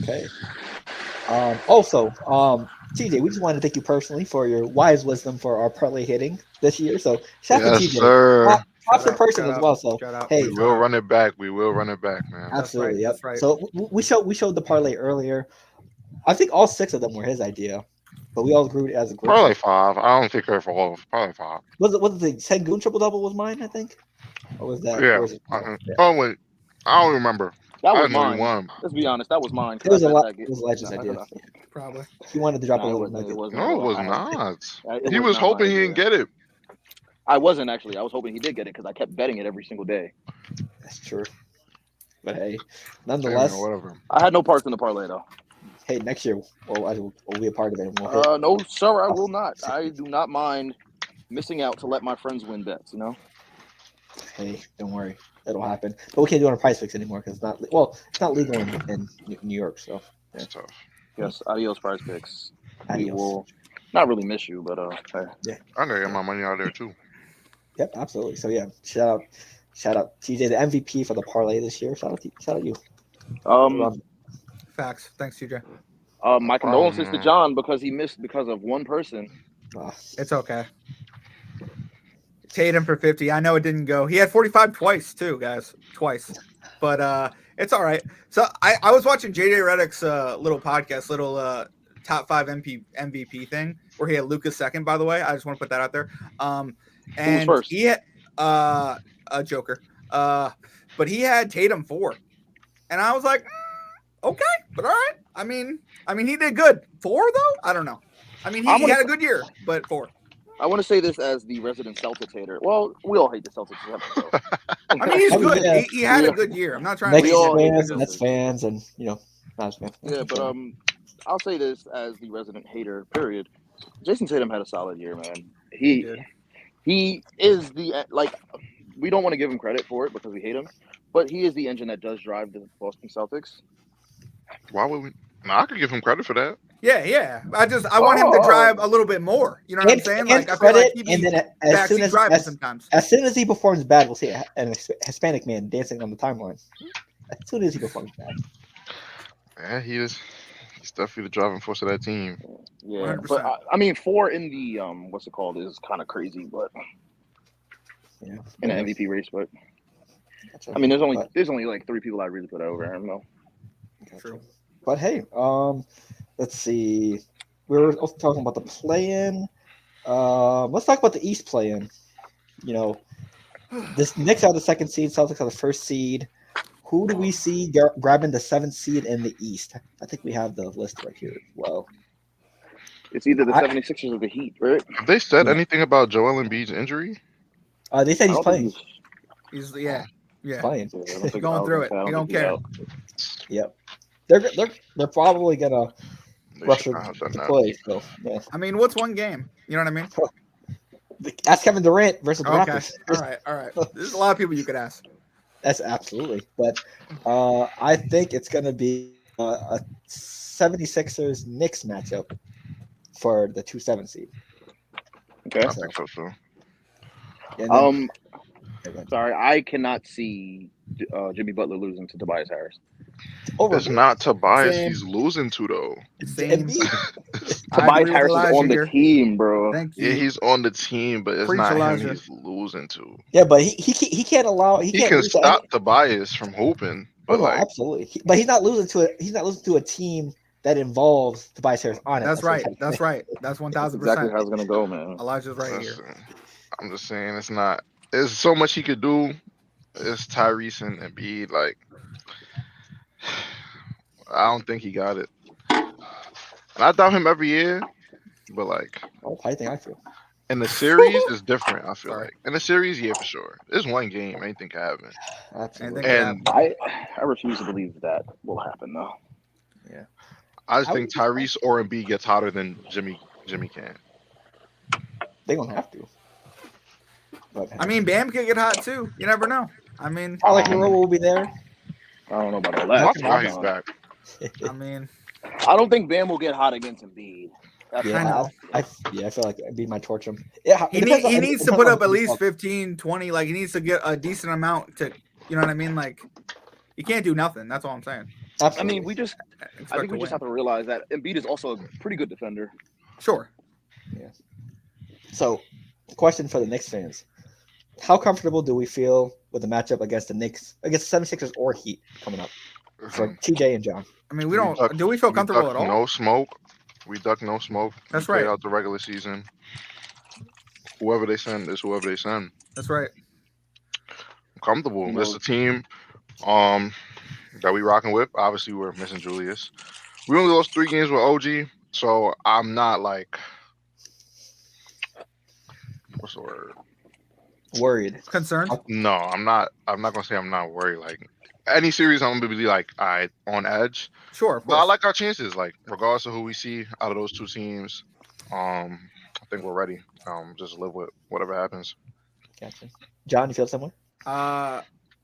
Okay. Also, TJ, we just wanted to thank you personally for your wise wisdom for our parlay hitting this year. So shout out to TJ. Sir. Props in person as well. So hey, we will run it back. We will run it back, man. Absolutely. That's right. So we showed the parlay earlier. I think all 6 of them were his idea, but we all agreed as a group. Probably 5. I don't think they're for all. Probably 5. Was it the Sengun triple double was mine? I think. Or was that? Yeah. Oh wait, I don't remember. That was mine. Let's be honest, that was mine. It was a lot. It was Elijah's idea. Probably. He wanted to drop a little. No, it was not. He was not hoping mine, he didn't get it. I wasn't actually. I was hoping he did get it because I kept betting it every single day. That's true. But hey, nonetheless, whatever. I had no parts in the parlay though. Hey, next year we'll be a part of it. No, sir, I will not. I do not mind missing out to let my friends win bets. Hey, don't worry, that'll happen. But we can't do it on Prize Picks anymore because it's not legal in New York. So it's tough. Yes, adios, Prize Picks. Adios. We will not really miss you, but hey. Yeah, I'm gonna get my money out there too. Yep, absolutely. So yeah, shout out TJ, the MVP for the parlay this year. Shout out you. Facts. Thanks, TJ. My condolences to John because he missed because of one person. It's okay. Tatum for 50. I know it didn't go. He had 45 twice too, guys. Twice. But it's all right. So I was watching JJ Redick's little podcast, top 5 MVP thing, where he had Luka second, by the way. I just want to put that out there. And first? He had a Joker. But he had Tatum 4. And I was like, okay, but all right. I mean, he did good. 4 though? I don't know. I mean, he had a good year, but 4. I want to say this as the resident Celtics hater. Well, we all hate the Celtics. I mean, he's good. Yeah. He had a good year. I'm not trying to Mets fans, and Mavs fans. Yeah, but I'll say this as the resident hater. Period. Jason Tatum had a solid year, man. He is the we don't want to give him credit for it because we hate him, but he is the engine that does drive the Boston Celtics. Why would we? No, I could give him credit for that. Yeah. I want him to drive a little bit more. You know what I'm saying? Like I feel like and then as soon as he performs bad, we'll see a Hispanic man dancing on the timeline. As soon as he performs bad. Yeah, he's definitely the driving force of that team. Yeah, 100%. But I mean, 4 in the what's it called is kind of crazy, but in an MVP race. But I mean, there's only like 3 people I really put over. I don't know. True. But hey, let's see. We were also talking about the play-in. Let's talk about the East play-in. This Knicks are the 2nd seed, Celtics are the 1st seed. Who do we see grabbing the 7th seed in the East? I think we have the list right here as well. It's either the 76ers or the Heat, right? Have they said anything about Joel Embiid's injury? They said he's playing. He's playing. He's going through it. He don't care. Yep. They're probably gonna rush him to play. So yeah. I mean, what's one game? You know what I mean? Ask Kevin Durant versus the Raptors. All right. There's a lot of people you could ask. That's absolutely. But I think it's gonna be a 76ers Knicks matchup for the 2-7 seed. Okay. I think so too. Sorry, I cannot see Jimmy Butler losing to Tobias Harris. It's not Tobias he's losing to, though. Tobias Harris is on the team, bro. Thank you. Yeah, he's on the team, but it's not him he's losing to. Yeah, but he can't allow he can stop Tobias from hooping. But absolutely. But he's not losing to a team that involves Tobias Harris on it. That's right. That's 1,000%. Exactly how it's gonna go, man. Elijah's right here. I'm just saying it's not. There's so much he could do. It's Tyrese and Embiid. Like, I don't think he got it. And I doubt him every year, but like, how do you think I feel? In the series, it's different. I feel like in the series, yeah, for sure. There's one game, anything can happen. Absolutely. And I refuse to believe that will happen, though. Yeah, I just think Tyrese or Embiid gets hotter than Jimmy can. They don't have to. But I mean, Bam could get hot too. You never know. I mean, Alec Monroe will be there. I don't know about all I that. forgot he's back. I mean, I don't think Bam will get hot against Embiid. That's I know. I feel like Embiid might torch him. Yeah, He needs to put up at least 15, 20. Like, he needs to get a decent amount to, you know what I mean? Like, you can't do nothing. That's all I'm saying. Absolutely. I mean, I think we just have to realize that Embiid is also a pretty good defender. Sure. Yeah. So, question for the Knicks fans. How comfortable do we feel with the matchup against the Knicks, against the 76ers or Heat coming up for TJ and John? I mean, do we feel comfortable at all? No smoke. We duck no smoke. That's we right. Play out the regular season. Whoever they send is whoever they send. That's right. I'm comfortable. You know, It's a team that we rocking with. Obviously, we're missing Julius. We only lost 3 games with OG, so I'm not like, what's the word? Worried. Concerned? No, I'm not. I'm not gonna say I'm not worried. Like any series, I'm gonna be like, all right, on edge. Sure. Of But I course. like our chances. Like regardless of who we see out of those 2 teams, I think we're ready. Just live with whatever happens. Gotcha. John, you feel similar? I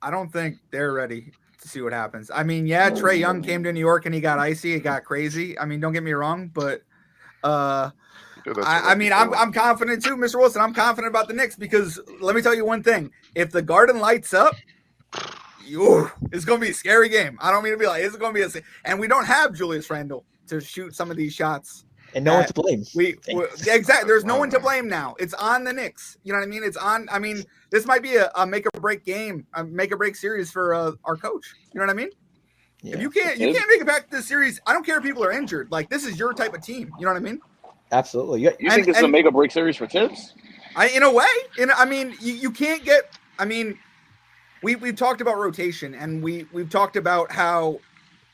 don't think they're ready to see what happens. I mean, yeah, Trae Young came to New York and he got icy. It got crazy. I mean, don't get me wrong, but I mean, I'm confident too, Mr. Wilson. I'm confident about the Knicks because let me tell you one thing: if the Garden lights up, it's going to be a scary game. I don't mean to be like it's going to be and we don't have Julius Randle to shoot some of these shots. And no one to blame. Exactly. There's no one to blame now. It's on the Knicks. You know what I mean? It's on. I mean, this might be a make or break game, a make or break series for our coach. You know what I mean? Yeah. If you can't make it back to the series, I don't care if people are injured. Like this is your type of team. You know what I mean? Absolutely. You think this is a make or break series for Tibbs? In a way. I mean, you can't get. I mean, we've talked about rotation, and we've talked about how.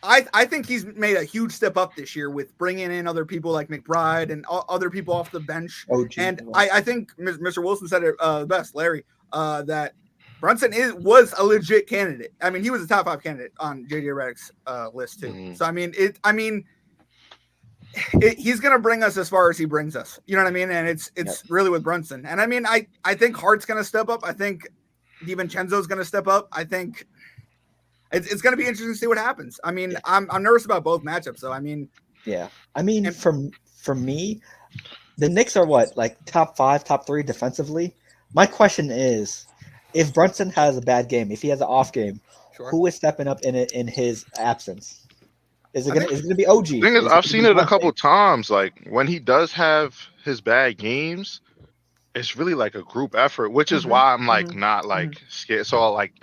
I think he's made a huge step up this year with bringing in other people like McBride and other people off the bench. And I think Mr. Wilson said it best, Larry, that Brunson was a legit candidate. I mean, he was a top 5 candidate on JJ Redick's list too. Mm-hmm. So he's gonna bring us as far as he brings us. You know what I mean? And it's really with Brunson. And I mean, I think Hart's gonna step up. I think DiVincenzo's gonna step up. I think. It's going to be interesting to see what happens. I mean, I'm nervous about both matchups, though. I mean, yeah. I mean, for me, the Knicks are what, like top 5, top 3 defensively. My question is, if Brunson has a bad game, if he has an off game, who is stepping up in his absence? Is it gonna be OG? The thing is, I've seen it a couple times. Like when he does have his bad games, it's really like a group effort, which is why I'm like not like scared. So like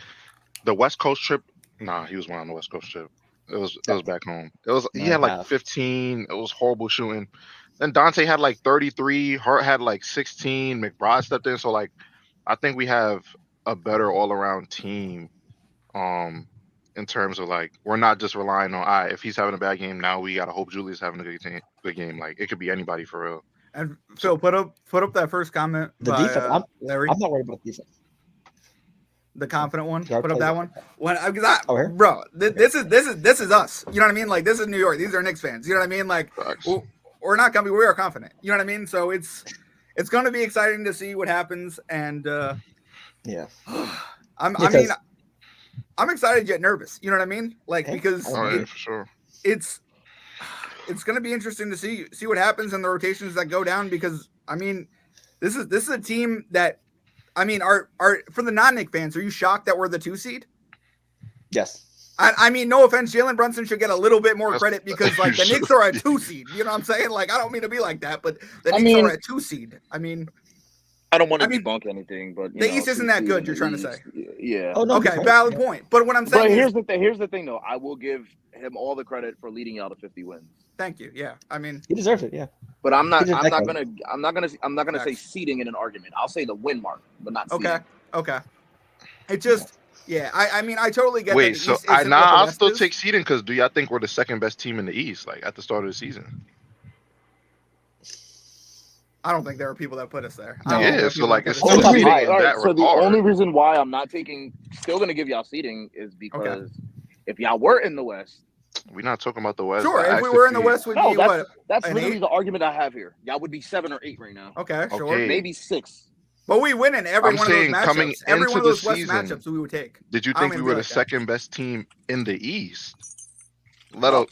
the West Coast trip. Nah, he was one on the West Coast trip. It was back home. He had like 15. It was horrible shooting. Then Dante had like 33. Hart had like 16. McBride stepped in. So like, I think we have a better all around team. In terms of like, we're not just relying on if he's having a bad game now, we gotta hope Julius having a good game. Like it could be anybody for real. And Phil, put up that first comment. The defense. Larry. I'm not worried about defense. The confident one. Put up that one. Bro, this is us. You know what I mean? Like this is New York. These are Knicks fans. You know what I mean? Like we're not gonna be. We are confident. You know what I mean? So it's going to be exciting to see what happens. And yeah, I'm excited yet nervous. You know what I mean? Like because for sure. It's going to be interesting to see what happens in the rotations that go down because I mean this is a team that. I mean, are for the non-Knick fans, are you shocked that we're the 2 seed? Yes. I mean, no offense, Jalen Brunson should get a little bit more credit because, like, the Knicks are a 2 seed. You know what I'm saying? Like, I don't mean to be like that, but the Knicks are a 2 seed. I mean, I don't want to debunk anything, but the East isn't that good. You're trying to say? Yeah. Oh, no, okay, valid point. But what I'm saying, here's the thing, though. I will give him all the credit for leading y'all to 50 wins. Thank you. Yeah, I mean, he deserves it. Yeah. But I'm not gonna say seeding in an argument. I'll say the win mark, but not seeding. Okay. It just, yeah. I mean, I totally get. Wait, so I'll still take seeding because do y'all think we're the second best team in the East? Like at the start of the season. I don't think there are people that put us there. So like it's still seeding in that regard. So the only reason why I'm not still gonna give y'all seeding is because if y'all were in the West. We're not talking about the West. Sure, if we were in the West, we'd be what? That's literally the argument I have here. Y'all would be 7 or 8 right now. Okay, sure. Maybe 6. But we win in every I'm one of those saying coming matchups. Every into one of the those West season, matchups we would take. did you I don't think we even were feel the like that. second best team in the East? No.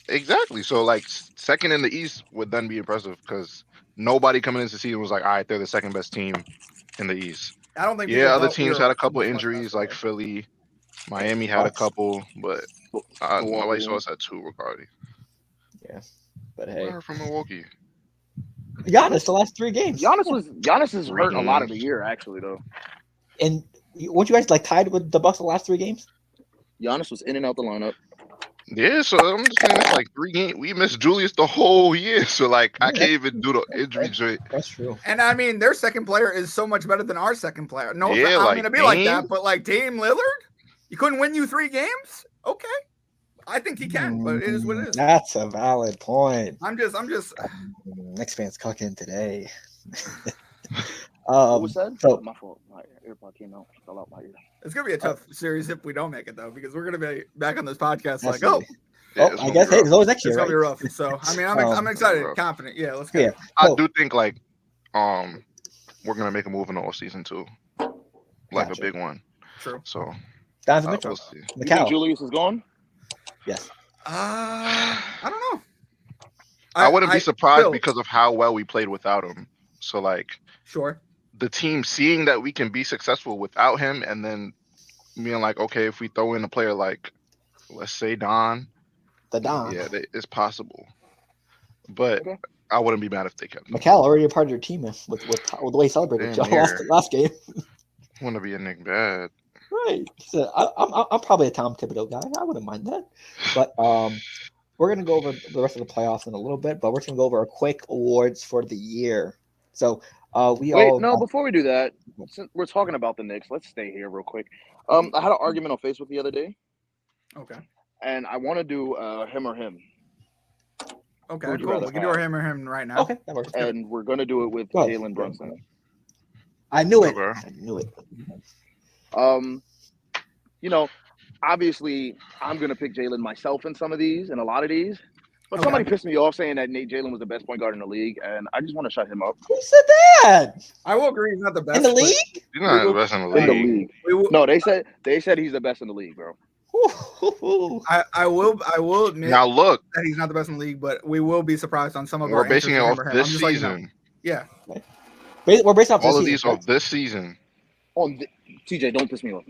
Exactly. So like second in the East would then be impressive because nobody coming into the season was like, all right, they're the second best team in the East. I don't think Yeah, people other thought we teams were had a couple much injuries faster, like though. Philly, Miami had a Bucks. couple, but nobody saw us at 2 regarding. Yeah, but I hey, heard from Milwaukee. Giannis the last 3 games. Giannis is hurt a lot of the games. year actually though. And weren't you guys like tied with the Bucks the last 3 games? Giannis was in and out the lineup. Yeah, so I'm just saying it's like 3 games. We missed Julius the whole year, so like I can't even do the injury joint. That's true. And I mean, their second player is so much better than our second player. No, Yeah, I don't like mean to be like Dame? that, but like Dame Lillard, you couldn't win you 3 games. Okay, I think he can, but it is what it is. That's a valid point. I'm just. Next fan's cooking today. What was that? So My fault. My AirPod came out. Fell out my ear. It's gonna be a tough series if we don't make it though, because we're gonna be back on this podcast like, absolutely. Yeah, Oh, it's I gonna guess be hey, rough. there's always next year, it's gonna right? be rough. So I mean, I'm excited, rough. confident. Yeah, let's go. Yeah. I So, do think like we're gonna make a move in the off season too, like Gotcha. a big one. True. So Donovan we'll Mitchell, see. You think Macau. Julius is gone? Yes. I don't know. I wouldn't be surprised Phil, because of how well we played without him. So like sure. the team seeing that we can be successful without him, and then being like, okay, if we throw in a player like, let's say Don, The Don. yeah, it's possible. But Okay. I wouldn't be mad if they kept him. Macau already a part of your team with the way he celebrated Damn y'all last game. Want to be a Nick bad. Right. So I'm probably a Tom Thibodeau guy. I wouldn't mind that. But we're gonna go over the rest of the playoffs in a little bit, but we're just gonna go over our quick awards for the year. So Before we do that, since we're talking about the Knicks, let's stay here real quick. I had an argument on Facebook the other day, Okay. and I want to do him or him, Okay. Who'd you Cool. rather We can do have? our him or him right now. Okay, that works. and we're gonna do it with Go ahead. Jalen Brunson. I knew it. Okay. I knew it. Obviously, I'm gonna pick Jalen myself in some of these and a lot of these. But Okay. somebody pissed me off saying that Nate Jalen was the best point guard in the league, and I just want to shut him up. Who said that? I will agree he's not the best In the but league? He's not the best in the In the league. league. We will, No, they said he's the best in the league, bro. I will admit Now look, that he's not the best in the league, but we will be surprised on some of we're our basing it answers off for him or him. I'm this just letting you know. season. Yeah. We're based off All this of these season, off this season. TJ, don't piss me off.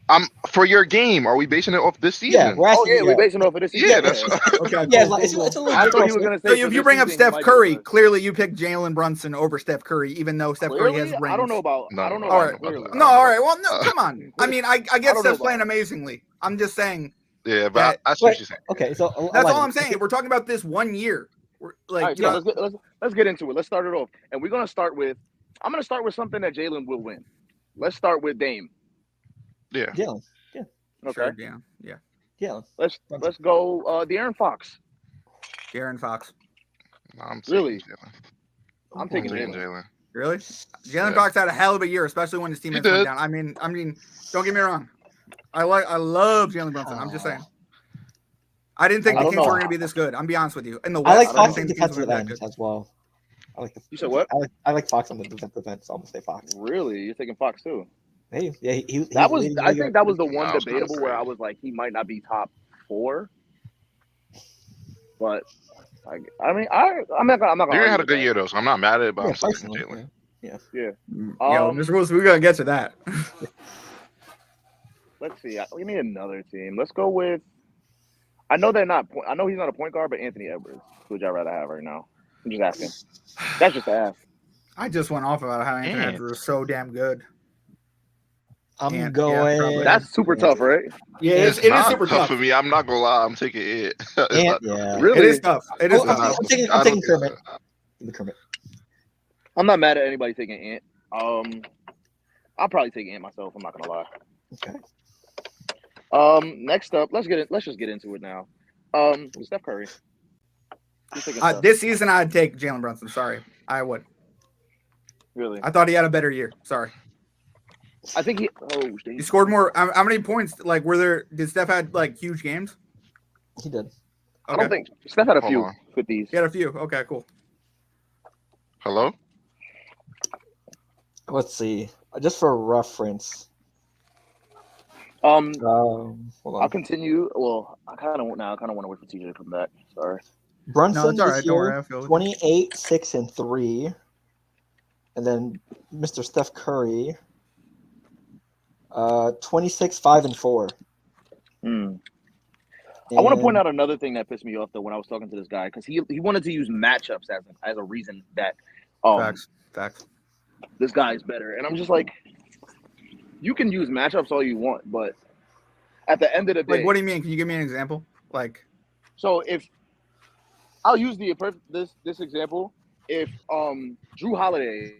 I'm for your game. Are we basing it off this season? Yeah, we're asking. We're basing it off of this season. Yeah, that's Okay. Yeah, cool, it's cool, a cool. little I thought he was closer. gonna say. So for if you this bring up season, he Steph might be Curry, the best. clearly you pick Jalen Brunson over Steph Curry, even though Steph Curry has Clearly, rings. I don't know about. No, I don't know all about right. clearly. No, all right. Well, no, come on. I mean, I I get don't know Steph's about playing that. amazingly. I'm just saying. Yeah, but I see what you're saying. Okay, so That's all I'm saying. We're talking about this 1 year. We're All like, right, you so know, let's get into it. Let's start it off, and we're gonna start with. I'm gonna start with something that Jalen will win. Let's start with Dame. Yeah. Jalen. Okay. sure, yeah, yeah. Jalen. Let's go. De'Aaron Fox. Darren Fox. No, I'm Really? taking Jalen. I'm taking I'm taking Jalen. Jalen. Really? Jalen Yeah. Fox had a hell of a year, especially when his teammates He went did. down. I mean, don't get me wrong. I love Jalen Brunson. I'm just saying. I didn't think I the don't Kings know. were going to be this good. I'm be honest with you. In the I like West, I, Fox didn't on think the Kings were defensive going to be ends that good. as well. I like. You said what? I like Fox on the defensive end, so I'm gonna say Fox. Really? You're taking Fox too? Hey, yeah, he That was. leading the I league think in- that was the one That was kinda debatable where I crazy. was like, he might not be top 4. But I'm not gonna. Jalen argue had a with good that. year though, so I'm not mad at it, but Yeah, I'm still personally, taking Jalen. yeah. Yo, Mr. Wilson, we're going to get to that. Let's see. We need another team. Let's go with. I know they're not. I know he's not a point guard, but Anthony Edwards. Who would y'all rather have right now? I'm just asking. That's just a ask. I just went off about how Anthony Ant. Edwards was so damn good. I'm Yeah, going. probably. That's super tough, right? Yeah, It's it is not super tough tough. for me. I'm not gonna lie. I'm taking it. It's Ant, not- yeah. Really? It is tough. It is Oh, tough. I'm taking I don't Kermit. think so. The Kermit. I'm not mad at anybody taking Ant. I'll probably take Ant myself. I'm not gonna lie. Okay. Next up, let's just get into it now. Steph Curry. Who's taking Steph? This season, I'd take Jalen Brunson. Sorry. I would. Really? I thought he had a better year. Sorry. I think he. Oh, He scored more. How many points? Like, did Steph had like huge games? He did. I don't think Steph had a Hold few on. 50s. He had a few. Okay, cool. Hello? Let's see. Just for reference. Hold Hold I'll on. continue. Well, I kind of want to wait for TJ to come back. Sorry. Brunson No, it's all this right. Don't worry. year, I feel 28, 6, and 3. And then Mr. Steph Curry, 26, 5, and 4. Hmm. I want to point And out another thing that pissed me off though when I was talking to this guy because he wanted to use matchups as a reason that Facts. this guy is better, and I'm just like, you can use matchups all you want, but at the end of the day, Like, what do you mean? Can you give me an example? Like, so if I'll use this example, if Drew Holiday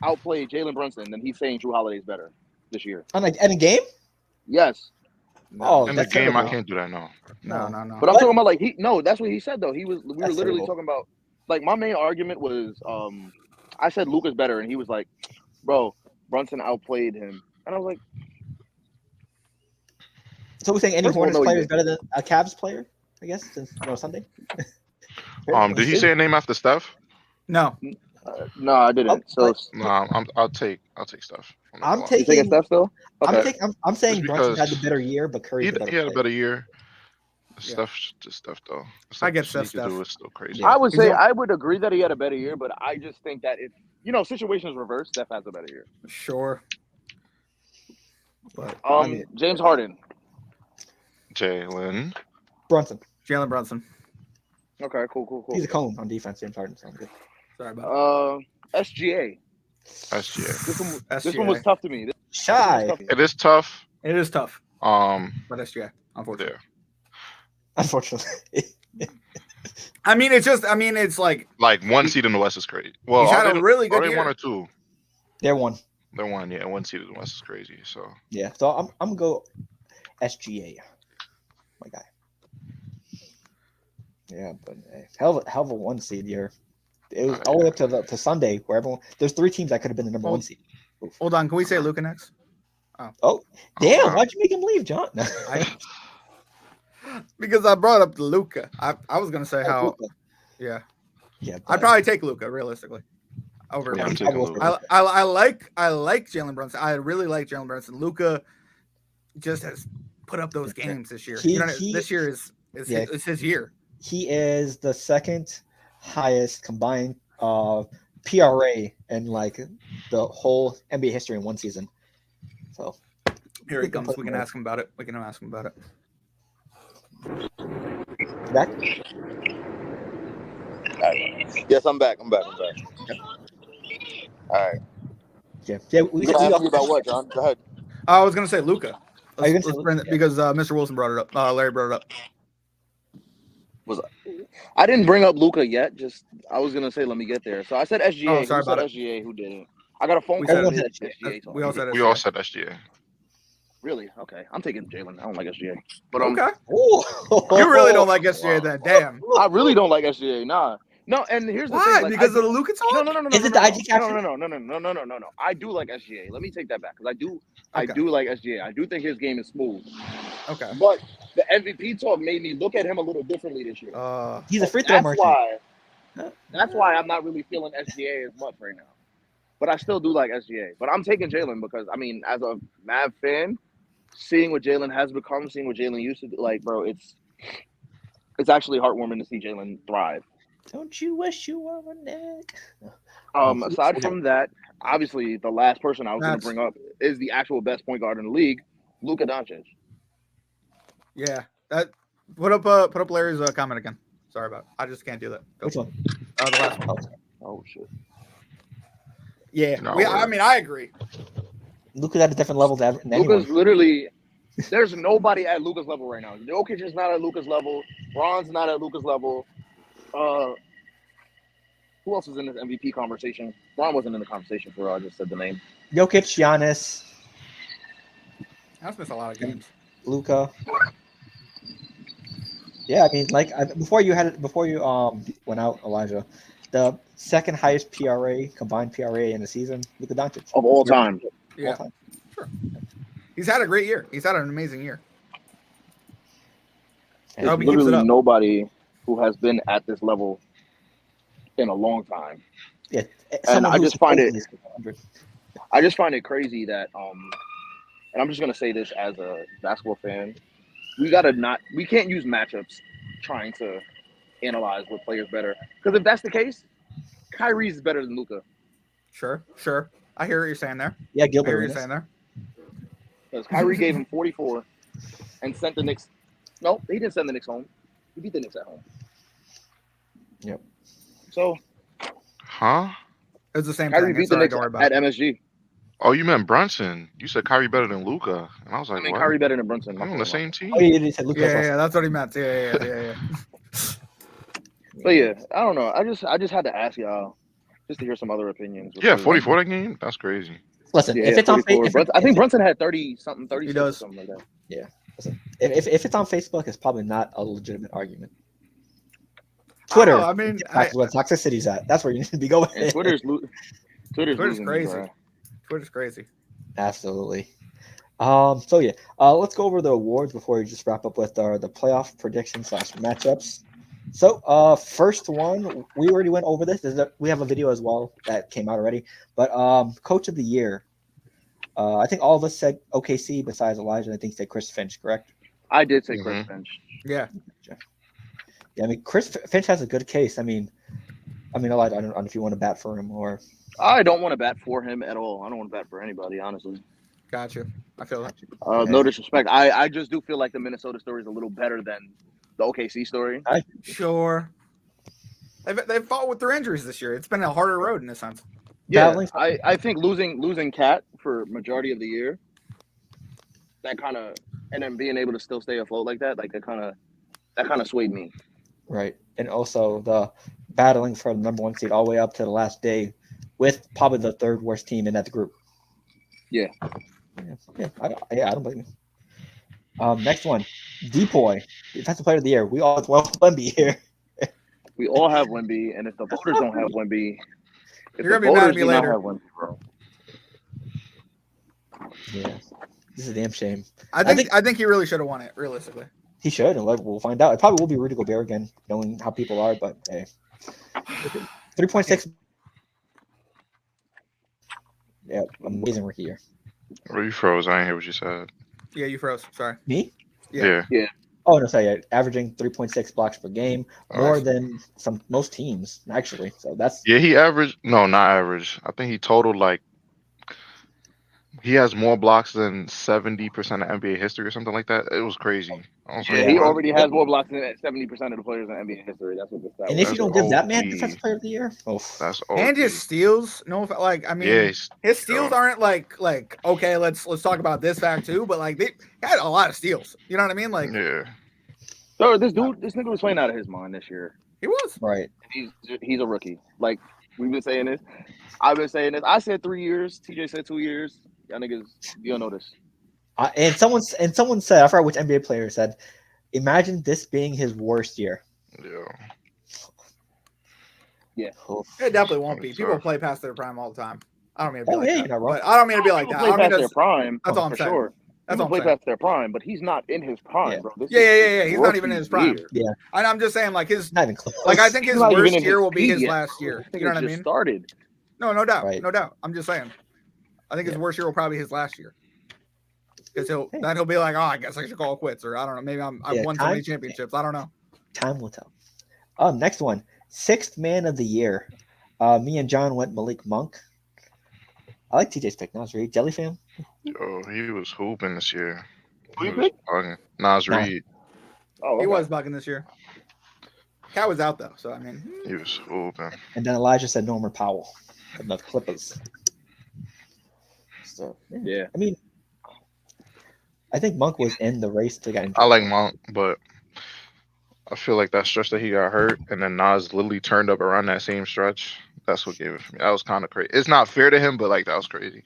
outplayed Jalen Brunson, then he's saying Drew Holiday's better this year. in a game? Yes, Oh, In the that's game, I terrible. can't do that. No. no. but I'm talking about like that's what he said though. We were That's literally terrible. talking about like my main argument was I said Luka's better, and he was like, bro, Brunson outplayed him, and I was like, So we're saying any First of all, Hornets no, he player is didn't. better than a Cavs player, I guess, since Sunday. Did he say a name after Steph? No. No, I didn't. So No, I'll take Steph. I'm not I'm gonna lie. you taking taking. Steph still? Okay. I'm saying Just Brunson had the because better year, but Curry's the better he had a player. better year. Yeah. Stuff though. I get Stuff he Steph. could do is still crazy. Yeah. I would say Example- I would agree that he had a better year, but I just think that if situations reverse, Steph has a better year. Sure. But James Harden. Jalen. Brunson. Jalen Brunson. Okay, cool. He's a cone on defense. James Harden sounds good. Sorry about SGA. SGA. This one was tough to me. This Shy. one was tough to me. It is tough. It is tough. Um, But SGA, unfortunately. there. Unfortunately. I mean, it's like Like one seed in the West is crazy. Well, he's had are a they- really good are they year. one or two? They're one. They're one. Yeah, one seed in the West is crazy. So Yeah. So I'm gonna go SGA. My guy. Yeah, but hell of a 1 seed year. It was all the way up to Sunday where there's 3 teams that could have been the number 1 seed. Hold on, can we say Luka next? Oh, damn! wow. Why'd you make him leave, John? Because I brought up Luka. I was gonna say how. Luka. Yeah, Yeah, I'd probably take Luka realistically. Over. yeah, I'm I taking will- Luka. I like Jalen Brunson. I really like Jalen Brunson. Luka just has put up those games this year. This year is it's his year. He is the second highest combined PRA in like the whole NBA history in 1 season. So Here he comes. We can ask him about it. back. Yes, I'm back. All right. Yeah. You gonna ask me about what, John? Go ahead. I was gonna say Luka. Are you gonna say Luka? Because Mr. Wilson brought it up. Larry brought it up. I didn't bring up Luka yet. Just I was gonna say let me get there. So I said SGA. Oh, sorry Who said about it. SGA? Who didn't? I got a phone We call. said with it. SGA talking. We all said it. We all said SGA. Really? Okay. I'm taking Jalen. I don't like SGA. But Okay. Oh, You really don't like SGA then. Damn. I really don't like SGA. Nah. No, and here's the Why? thing. Like, Because of the Luka talk? No. Is it the IG caption? No. I do like SGA. Let me take that back because I Okay. do like SGA. I do think his game is smooth. Okay. But the MVP talk made me look at him a little differently this year. He's a free throw merchant. That's why I'm not really feeling SGA as much right now. But I still do like SGA. But I'm taking Jalen because I mean, as a Mav fan, seeing what Jalen has become, seeing what Jalen used to do, like, bro, it's actually heartwarming to see Jalen thrive. Don't you wish you were a Nick? Aside from that, obviously the last person I was going to bring up is the actual best point guard in the league, Luka Doncic. Yeah. That put up Larry's comment again. Sorry about it. I just can't do that. Go. Which one? The last one. Oh shit. Yeah. No, I mean, I agree. Luka's at a different level than anyone. Luka's literally there's nobody at Luka's level right now. Jokic is not at Luka's level. Bron's not at Luka's level. Who else is in this MVP conversation? Bron wasn't in the conversation for I just said the name. Jokic, Giannis, That's missed a lot of games. Luka. Yeah, I mean, like before you went out, Elijah, the second highest PRA combined PRA in the season, Luka Doncic Of all time. Yeah. All time. Sure. He's had a great year. He's had an amazing year. I There's hope he keeps it literally up. nobody who has been at this level in a long time. Yeah, And I just find it. supposedly is 100. I just find it crazy that and I'm just gonna say this as a basketball fan, we can't use matchups trying to analyze what players better. Because if that's the case, Kyrie's is better than Luka. Sure. I hear what you're saying there. Yeah, I Gilbert hear what you're Arenas. saying there. Because Kyrie gave him 44 and sent the Knicks. No, he didn't send the Knicks home. He beat the Knicks at home. Yep. So Huh? It's the same Kyrie thing. beat It's the all right, Knicks don't worry about at it. MSG. Oh, you meant Brunson. You said Kyrie better than Luca, and I was like, I mean, what? Kyrie better than Brunson. They're on the same team. Oh, yeah, he said Luka. Yeah, that's what he meant. Yeah. But yeah, I don't know. I just had to ask y'all just to hear some other opinions. Yeah, 44 that game. That's crazy. Listen, Yeah, if it's on 44. Facebook, I think Brunson had 30-something, 36 or does. something like that. Yeah. Listen, if it's on Facebook, it's probably not a legitimate argument. Twitter. I mean, that's where toxicity's at. That's where you need to be going. And Twitter's losing me, crazy. bro. Twitter's crazy. Absolutely. So yeah, let's go over the awards before we just wrap up with the playoff predictions / matchups. So first one, we already went over this. We have a video as well that came out already. But coach of the year, I think all of us said OKC besides Elijah. I think said Chris Finch, correct? I did say Chris Finch. Yeah. Yeah, I mean Chris Finch has a good case. I mean Elijah, I don't know if you want to bat for him or. I don't want to bat for him at all. I don't want to bat for anybody, honestly. Got you. I feel that. No disrespect. I just do feel like the Minnesota story is a little better than the OKC story. Sure. They've fought with their injuries this year. It's been a harder road in a sense. Yeah, I think losing Cat for majority of the year, that kind of, and then being able to still stay afloat like that kind of swayed me. Right, and also the battling for the number 1 seed all the way up to the last day, with probably the third worst team in that group. Yeah. I don't blame you. Next one, Depoy, defensive player of the year. We all have Wemby here. We all have Wemby, and if the voters don't have Wemby, you're gonna be mad at me later. Have Wemby, bro. Yeah, this is a damn shame. I think he really should have won it. Realistically, he should, and we'll find out. It probably will be Rudy Gobert again, knowing how people are. But hey, 3.6. Yeah, amazing rookie year. Oh, you froze. I didn't hear what you said. Yeah, you froze. Sorry. Me? Yeah. Oh no, sorry. Averaging 3.6 blocks per game, more than most teams actually. So that's he averaged. No, not average. I think he totaled like. He has more blocks than 70% of NBA history or something like that. It was crazy. He already has more blocks than 70% of the players in NBA history. That's what this stat. And if you don't give that man defensive player of the year, that's and his steals. His steals aren't like okay. Let's talk about this fact too. But like they had a lot of steals. You know what I mean? Like So this nigga was playing out of his mind this year. He was right. He's a rookie. Like we've been saying this. I've been saying this. I said 3 years. TJ said 2 years. Y'all niggas, you don't know this. And someone said, I forgot which NBA player said, imagine this being his worst year. Yeah. It definitely won't be. People play past their prime all the time. I don't mean to be like that. But I don't mean to be like that. Play past their prime. That's all I'm saying. Sure. That's all play past their prime, but he's not in his prime, bro. Yeah. He's not even in his prime. Yeah. And I'm just saying, like his, not even close. Like I think his worst year will be his last year. You know what I mean? Started. No doubt, no doubt. I'm just saying. I think his worst year will probably be his last year. Because he'll be like, oh, I guess I should call it quits, or I don't know, maybe I won so many championships. I don't know. Time will tell. Next one, 6th man of the year. Me and John went Malik Monk. I like TJ's pick. Nas Reed, Jelly fam. Oh, he was hooping this year. Who you pick? Nas Reed. Oh, okay. He was bugging this year. Cat was out though, so I mean, he was hooping. And then Elijah said Norman Powell of the Clippers. So yeah, I mean, I think Monk was in the race to get injured. I like Monk, but I feel like that stretch that he got hurt, and then Nas literally turned up around that same stretch. That's what gave it for me. That was kind of crazy. It's not fair to him, but like that was crazy.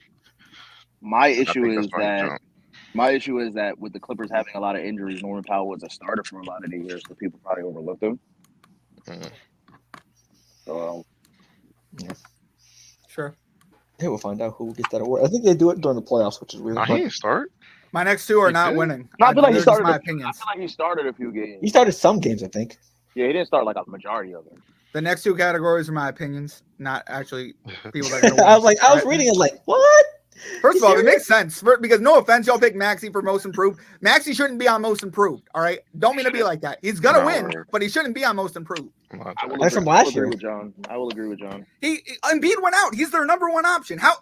My issue is that with the Clippers having a lot of injuries, Norman Powell was a starter for a lot of the years, so people probably overlooked him. So, sure. Hey, we'll find out who gets that award. I think they do it during the playoffs, which is weird. He didn't start. My next two are not winning. I feel like he started. My opinions. I feel like he started a few games. He started some games, I think. Yeah, he didn't start like a majority of them. The next two categories are my opinions, not actually people that are gonna win. I was like, I was Right? reading it like, what? First You of all, it serious? makes sense because no offense, y'all pick Maxey for most improved. Maxey shouldn't be on most improved. All right, don't mean to be like that. He's gonna No, win, word. but he shouldn't be on most improved. I will That's agree, from I will last agree year. with John. I will agree with John. Embiid went out. He's their number one option. How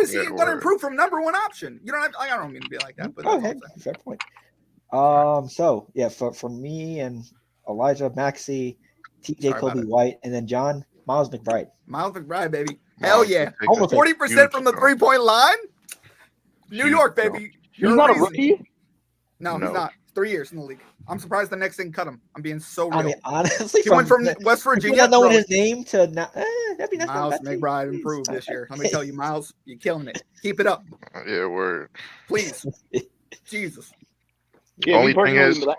is he Yeah, going to word. improve from number one option? You don't. I don't mean to be like that, but Oh, that's all hey, I'm saying. fair point. So yeah, for me and Elijah, Maxey, TJ, Sorry about Kobe it. White, and then John, Miles McBride. Miles McBride, baby. Hell yeah. Almost 40% from the 3-point line. New York, baby. He's You're not a reason. rookie. No, he's No. not. 3 years in the league. I'm surprised the next thing cut him. I'm being so real. I mean, honestly, he went from West Virginia. not knowing bro. his name to now, that'd be nice. Miles McBride improved this year. Let me tell you, Miles, you're killing it. Keep it up, Yeah, word. please. Jesus. Yeah, Only me thing personally, is- but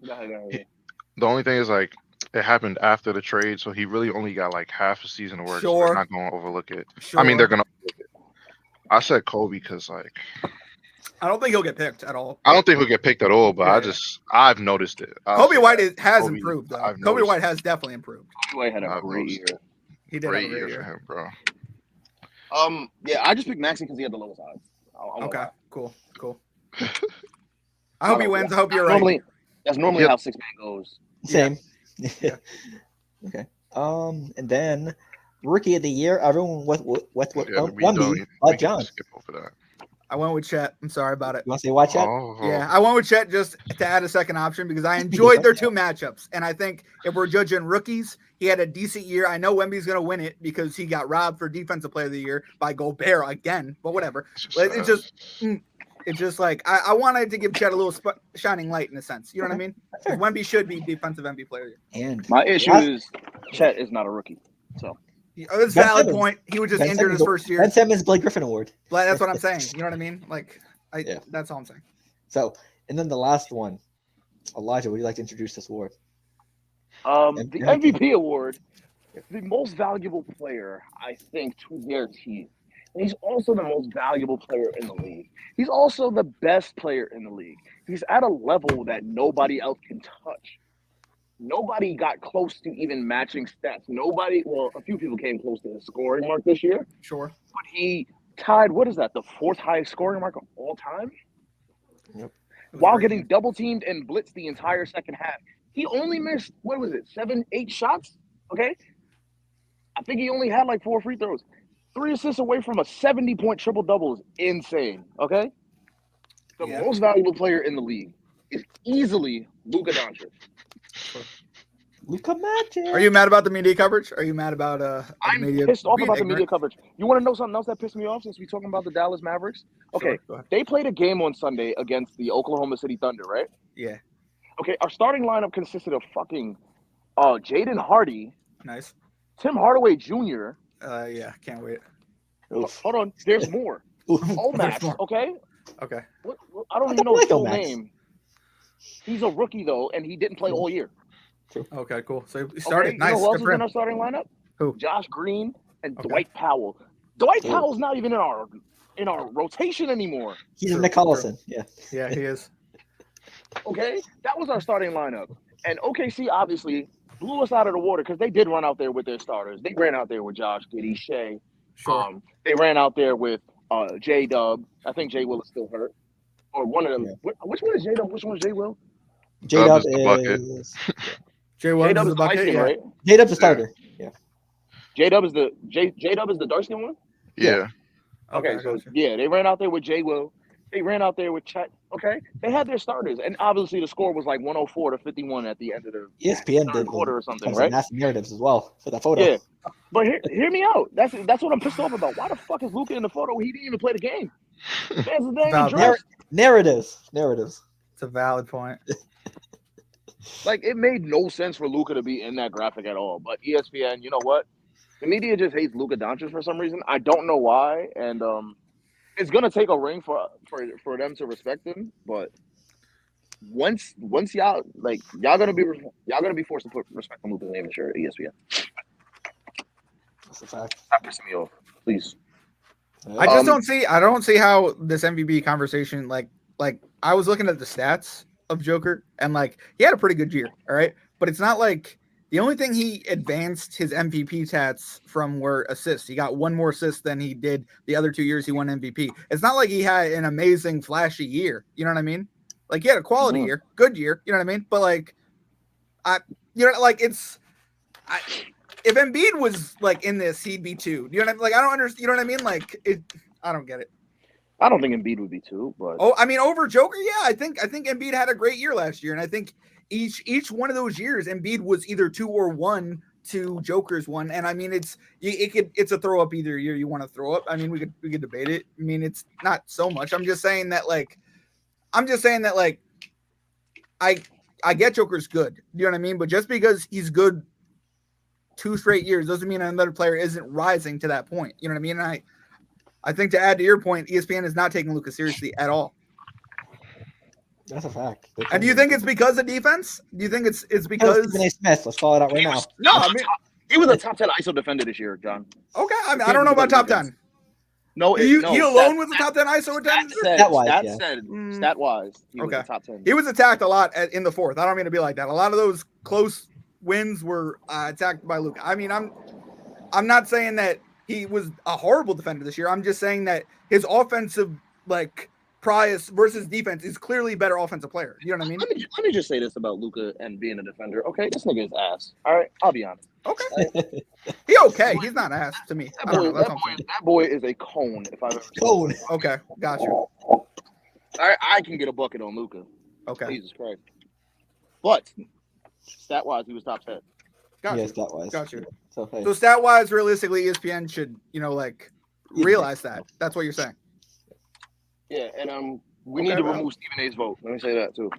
go ahead. The only thing is like it happened after the trade, so he really only got like half a season of work. So Sure. they're not going to overlook it. Sure. I mean, they're going to overlook it. I said Kobe because like I don't think he'll get picked at all. I don't think he'll get picked at all, but Yeah. I've noticed it. Kobe White has Kobe, improved, though. I've Kobe noticed White has definitely improved. Kobe had a I've great noticed year. He did Great have a year great for year. him, bro. Yeah, I just picked Maxey because he had the lowest odds. Okay, cool. I hope he wins. I hope you're right. Normally, that's normally Yep. how 6-man goes. Same. Yeah. Okay. And then rookie of the year, everyone with Yeah, we one don't- B, we can John. skip over that. I went with Chet. I'm sorry about it. You want to say watch out? Oh, Yeah, I went with Chet just to add a second option because I enjoyed their two matchups. And I think if we're judging rookies, he had a decent year. I know Wemby's going to win it because he got robbed for Defensive Player of the Year by Gobert again, but whatever. But it's just like I wanted to give Chet a little shining light in a sense. You know what I mean? 'Cause Wemby should be Defensive MVP Player of the Year. And My issue is Chet is not a rookie. So It's a Ben valid Simmons. point. He was just Ben injured his Simmons- first year. Ben Simmons Blake Griffin Award. But that's what I'm saying. You know what I mean? Like, Yeah. That's all I'm saying. So, and then the last one, Elijah, would you like to introduce this award? the MVP award, the most valuable player, I think, to their team. And he's also the most valuable player in the league. He's also the best player in the league. He's at a level that nobody else can touch. Nobody got close to even matching stats. A few people came close to his scoring mark this year, Sure. but he tied, what is that, the fourth highest scoring mark of all time? While getting double teamed and blitzed the entire second half. He only missed, 7, 8 shots? Okay. I think he only had like 4 free throws. 3 assists away from a 70-point triple-double is insane. Okay. The most valuable player in the league is easily Luka Doncic. Luka Magic. Are you mad about the media coverage? Are you mad about I'm media pissed off being about the ignorant? media coverage. You want to know something else that pissed me off since we're talking about the Dallas Mavericks? Okay, Sure, go ahead. they played a game on Sunday against the Oklahoma City Thunder, right? Yeah. Okay, our starting lineup consisted of fucking Jaden Hardy, Nice. Tim Hardaway Jr. Yeah, can't wait. Oof. Hold on, there's more. Oof. Omax, more. okay? Okay. I don't I even know don't his like full Omax. name. He's a rookie, though, and he didn't play all year. Okay, cool. So he started. Okay, Nice. You know who else Good is for in him. our starting lineup? Who? Josh Green and Okay. Dwight Powell. Dwight Ooh. Powell's not even in our rotation anymore. He's True, in Nick Collison. Yeah. Yeah, he is. Okay, that was our starting lineup, and OKC obviously blew us out of the water because they did run out there with their starters. They ran out there with Josh Giddey, Shea. Sure. They ran out there with J Dub. I think J Will is still hurt, or one of them. Yeah. Which one is J Dub? Which one is J Will? J Dub is the bucket. is Jay J Williams Dub is is the the light bucket. skin, Yeah. right? J Dub's the starter. Yeah. J Dub is the dark skin one. Yeah. Okay, I so got you. yeah, they ran out there with J Will. They ran out there with Chet. Okay, they had their starters, and obviously the score was like 104-51 at the end of the ESPN third did quarter or something, some right? nasty narratives as well for that photo. Yeah, but hear me out. That's what I'm pissed off about. Why the fuck is Luka in the photo? He didn't even play the game. Fans are dang Valid. dressed. Narratives. It's a valid point. Like it made no sense for Luka to be in that graphic at all. But ESPN, you know what? The media just hates Luka Doncic for some reason. I don't know why, and it's gonna take a ring for them to respect him. But once y'all gonna be forced to put respect on Luka's name and shirt at ESPN. That's a fact. Stop pissing me off, please. I just don't see how this MVP conversation like I was looking at the stats of Joker and like he had a pretty good year, all right? But it's not like The only thing he advanced his MVP stats from were assists. He got one more assist than he did the other 2 years he won MVP. It's not like he had an amazing, flashy year. You know what I mean? Like, he had a quality year, good year. You know what I mean? But, like, if Embiid was, like, in this, he'd be 2. You know what I mean? Like, I don't understand. You know what I mean? Like, I don't get it. I don't think Embiid would be 2, but over Joker, yeah. I think Embiid had a great year last year, and I think each one of those years, Embiid was either 2 or 1 to Joker's 1. And I mean, it's a throw up either year you want to throw up. I mean, we could debate it. I mean, it's not so much. I'm just saying that I get Joker's good. You know what I mean? But just because he's good 2 straight years doesn't mean another player isn't rising to that point. You know what I mean? And I think to add to your point, ESPN is not taking Luka seriously at all. That's a fact. And do you think it's because of defense? Do you think it's because Stephen A. Smith? Let's call it out right now. No, I mean, he was a top 10 ISO defender this year, John. Okay, I mean, I don't know about top 10. No, he alone was a top 10 ISO defender. Stat-wise, he was a top 10. He was attacked a lot in the fourth. I don't mean to be like that. A lot of those close wins were attacked by Luka. I mean, I'm not saying that he was a horrible defender this year. I'm just saying that his offensive price versus defense is clearly a better offensive player. You know what I mean? Let me just say this about Luka and being a defender. Okay, this nigga is ass. All right, I'll be honest. Okay, he's not ass to me. That boy is a cone. If I've ever cone. Okay, got you. I can get a bucket on Luka. Okay, Jesus Christ. But stat wise, he was top 10. Got you. So stat wise, realistically, ESPN should realize that. That's what you're saying. Yeah, and we need to remove Stephen A's vote. Let me say that too.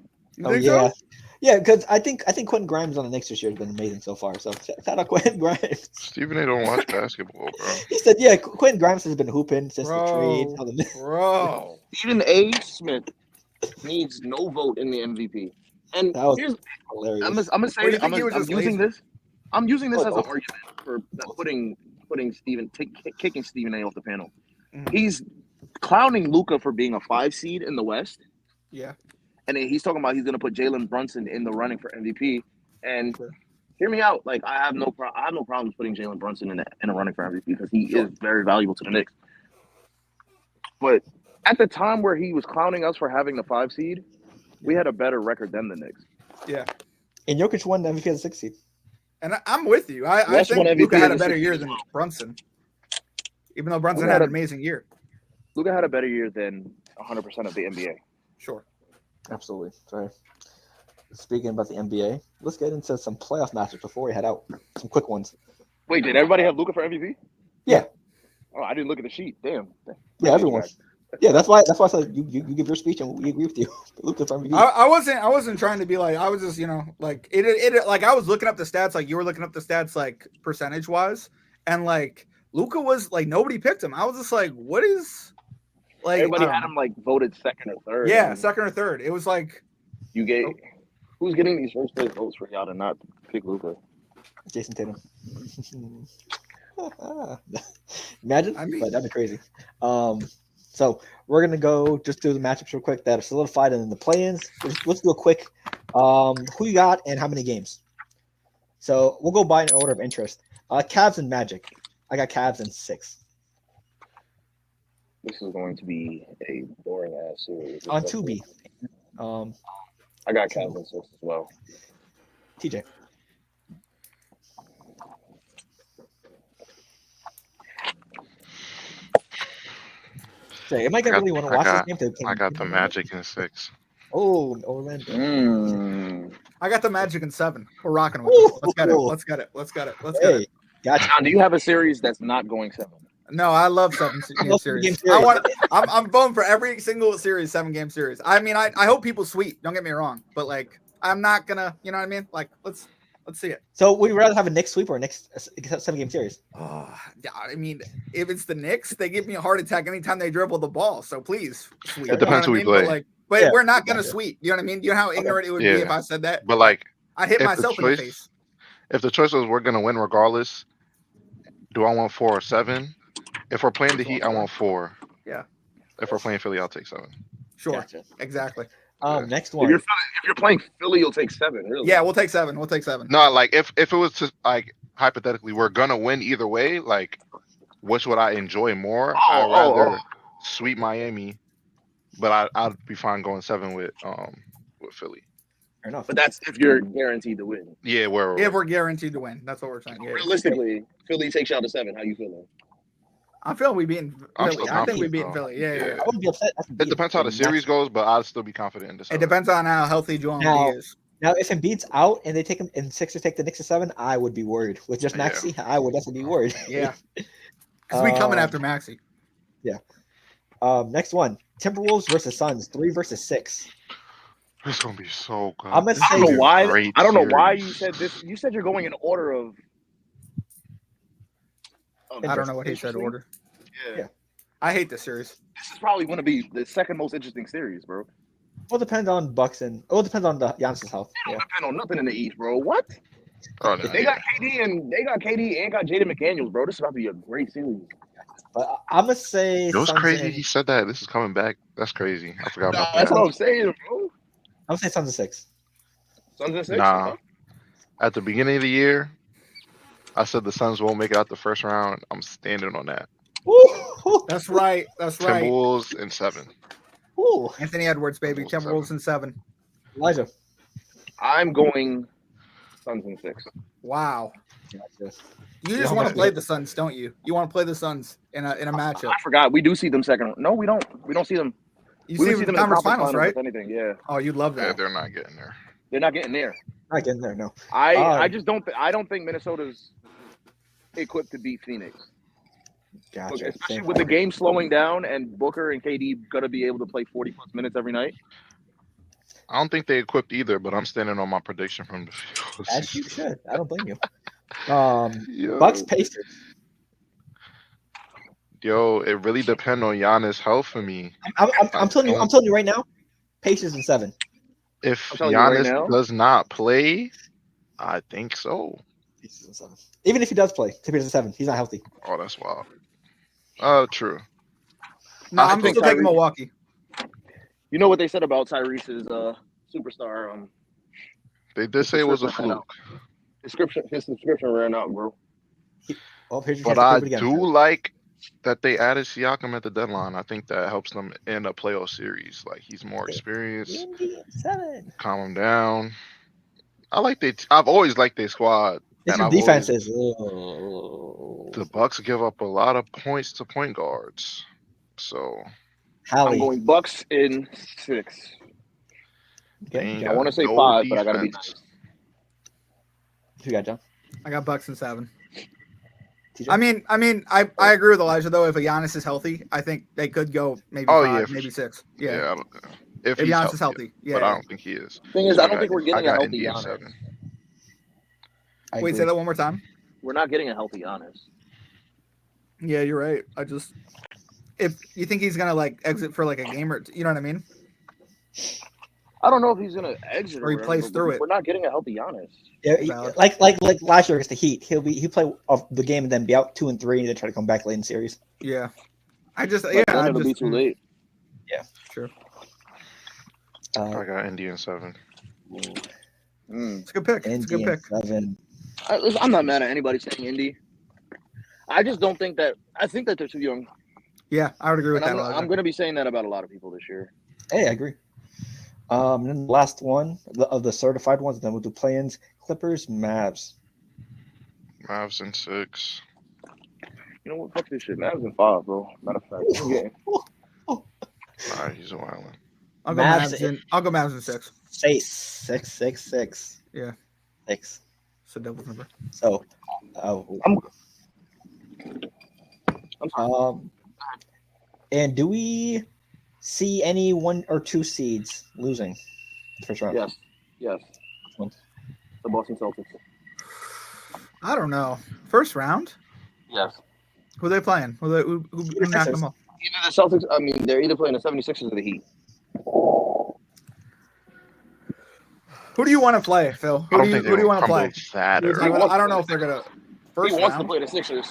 So? Yeah, because I think Quentin Grimes on the Knicks this year has been amazing so far. So shout out Quentin Grimes. Stephen A. don't watch basketball, bro. He said, "Yeah, Quentin Grimes has been hooping since the trade." Bro, Stephen A. Smith needs no vote in the MVP. And here's hilarious. I'm gonna say I'm using this as an argument for putting kicking Stephen A. off the panel. Mm-hmm. He's clowning Luka for being a 5 seed in the West. Yeah. And then he's talking about he's going to put Jalen Brunson in the running for MVP. And hear me out. Like, I have no problems putting Jalen Brunson in a running for MVP because he is very valuable to the Knicks. But at the time where he was clowning us for having the 5 seed, we had a better record than the Knicks. Yeah. And Jokic won the MVP as a 6 seed. And I'm with you. I think Luka had a better year than Brunson. Even though Brunson had an amazing year. Luka had a better year than 100% of the NBA. Sure. Absolutely. Sorry. Speaking about the NBA, let's get into some playoff matchups before we head out. Some quick ones. Wait, did everybody have Luka for MVP? Yeah. Oh, I didn't look at the sheet. Damn. Yeah, everyone. Yeah, that's why I said you give your speech and we agree with you. Luka for MVP. I wasn't trying to be like, I was just, it like I was looking up the stats like you were looking up the stats like percentage wise, and like Luka was like nobody picked him. I was just like, what is like everybody had him like voted second or third. Yeah, second or third. It was like who's getting these first place votes for y'all to not pick Luka? Jason Tatum. Imagine, but that'd be crazy. So we're gonna go just do the matchups real quick that are solidified and then the play-ins. Let's do a quick who you got and how many games. So we'll go by an order of interest. Cavs and Magic. I got Cavs in 6. This is going to be a boring ass series. On 2B. I got Cavs in 6 as well. TJ. Am I gonna really want to watch this game? I got the Magic in 6. Oh, Orlando. I got the Magic in 7. We're rocking with it. Let's get it. Gotcha. John, do you have a series that's not going 7? No, I love 7-game series. I'm voting for every single series, 7-game series. I mean, I hope people sweep. Don't get me wrong, but like, I'm not gonna. You know what I mean? Like, let's see it. So, would you rather have a Knicks sweep or a Knicks 7-game series? Oh, yeah. I mean, if it's the Knicks, they give me a heart attack anytime they dribble the ball. So please sweep. It depends who we play. But we're not gonna sweep. You know what I mean? You know how ignorant it would be if I said that. But like, I hit myself in the face. If the choice was we're gonna win regardless, do I want 4 or 7? If we're playing the Heat, I want 4. Yeah. If we're playing Philly, I'll take 7. Sure. Gotcha. Exactly. Next If one. you're playing Philly, you'll take 7. Really? Yeah, we'll take 7. We'll take 7. No, like if it was to like hypothetically, we're gonna win either way. Like, which would I enjoy more? I'd rather sweep Miami, but I'd be fine going 7 with Philly. Fair enough. But that's if you're guaranteed to win. Yeah, we're guaranteed to win. That's what we're saying. Yeah. Realistically, Philly takes you out to 7. How you feeling? I'm feeling we beating I'm Philly. still I think we confident, beating though. Philly. Yeah. I wouldn't be upset. It depends how the series goes, but I'd still be confident in the 7. It depends on how healthy Joel Embiid is. Now, if Embiid's out and they take him and Sixers take the Knicks to 7, I would be worried. With just Maxey, I would definitely be worried. Yeah. Because we coming after Maxey. Yeah. Next one. Timberwolves versus Suns. 3 versus 6. It's gonna be so good. I'm gonna say I don't know why. I don't know why series. you said this. You said you're going in order of. I don't know what he said order. Yeah. I hate this series. This is probably going to be the second most interesting series, bro. Well, it depends on Bucks and it depends on the Giannis's health. They don't depend on nothing in the East, bro. What? Oh, no, They got KD and got Jaden McDaniels, bro. This is about to be a great series. But I'm gonna say. It was Suns crazy. and- He said that. This is coming back. That's crazy. I forgot about That's that. what I'm saying, bro. I'm gonna say Suns and 6. Suns and 6. Nah. At the beginning of the year, I said the Suns won't make it out the first round. I'm standing on that. Woo! That's right. That's right. Timberwolves in 7. Woo! Anthony Edwards, baby. Timberwolves in 7. Elijah. I'm going Suns in 6. Wow. Gotcha. You just want to play the Suns, don't you? You want to play the Suns in a matchup. I forgot. We do see them second. No, we don't. We don't see them. You We see would them in them the in the conference finals, right? If anything, yeah. Oh, you'd love Yeah, that. they're not getting there. They're not getting there. Not getting there, no. I just don't. I don't think Minnesota's equipped to beat Phoenix. Gotcha. Especially Same with the thought. game slowing down and Booker and KD gonna be able to play 40+ minutes every night. I don't think they equipped either, but I'm standing on my prediction from the field. As you should. I don't blame you. Yo. Bucks Pacers. Yo, it really depends on Giannis' health for me. I'm telling you right now. Pacers in 7. If I'm telling you right Giannis now. does not play, I think so. Pacers in 7. Even if he does play, Pacers in 7. He's not healthy. Oh, that's wild. True. No, I I'm think still taking Tyrese- Milwaukee. You know what they said about Tyrese's superstar? They did say it was a fluke, His subscription ran out, bro. Well, Pacers but have to I prove it again. do like that they added Siakam at the deadline. I think that helps them in a playoff series. Like, he's more experienced, Indy in 7. calm him down. I've always liked their squad. It's And your I've always- defenses. The Bucks give up a lot of points to point guards, so Hallie. I'm going Bucks in 6. they ain't I want to got say no 5, but I gotta be defense. nice. Who you got, John? I got Bucks in 7. TJ? I agree with Elijah though. If a Giannis is healthy, I think they could go maybe Oh, 5, yeah, for maybe sure. 6. Yeah, Yeah. I don't, if If he's Giannis is healthy. Yeah. but I don't think he is. Thing is, So I don't think we're getting a got healthy Indy in Giannis. 7. I Wait, agree. say that one more time. We're not getting a healthy Giannis. Yeah, you're right. If you think he's gonna like exit for like a game or you know what I mean? I don't know if he's gonna exit Or he whatever, plays but through it. We're not getting a healthy Giannis. Yeah, Valid. like last year against the Heat, he play off the game and then be out 2 and 3 and then try to come back late in the series. Yeah. I But then I it'll be too late. True. I got Indy in 7. It's a good pick. It's a good Indy in pick. 7. I'm not mad at anybody saying Indy. I just don't think that. I think that they're too young. Yeah, I would agree with And that. I'm Elijah. going to be saying that about a lot of people this year. Hey, I agree. And then the last one of the certified ones, then we'll do play-ins. Clippers, Mavs. Mavs in 6. You know what? Fuck this shit. Mavs in 5, bro. Matter of fact. Yeah. Alright, he's a wildin'. I'll go Mavs Mavs in 6. Say 6. Yeah. 6. It's a double number. So, I'm and do we see any 1 or 2 seeds losing the first round? Yes. One. The Boston Celtics. I don't know. First round? Yes. Who are they playing? Who knocked them off? Either the Celtics. I mean, they're either playing the 76ers or the Heat. Who do you want to play, Phil? I Who don't do think you they want to play? that I early. don't know if they're gonna He first wants to round. play the Sixers.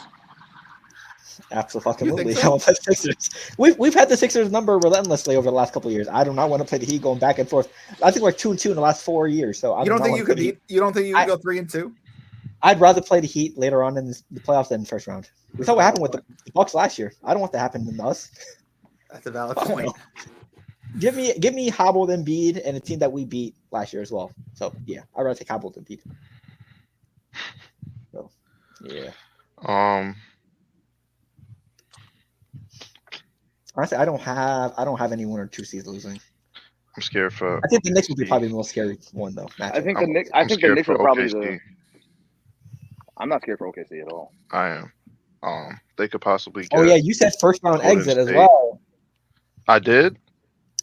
Absolutely. I want to play the Sixers. We've had the Sixers number relentlessly over the last couple of years. I do not want to play the Heat going back and forth. I think we're 2-2 in the last 4 years. So you don't think you could beat? You don't think you could go 3-2? I'd rather play the Heat later on in the playoffs than the first round. We saw what happened with the Bucks last year. I don't want that to happen to us. That's a valid point. Give me hobbled Embiid and a team that we beat last year as well. So yeah, I'd rather take hobbled Embiid. So yeah. Honestly, I don't have any 1 or 2 seeds losing. I'm scared for. I think the Knicks would be probably the most scary one though. I think the Knicks. I think the Knicks are probably the. I'm not scared for OKC at all. I am. They could possibly. Oh yeah, you said first round exit as well. I did.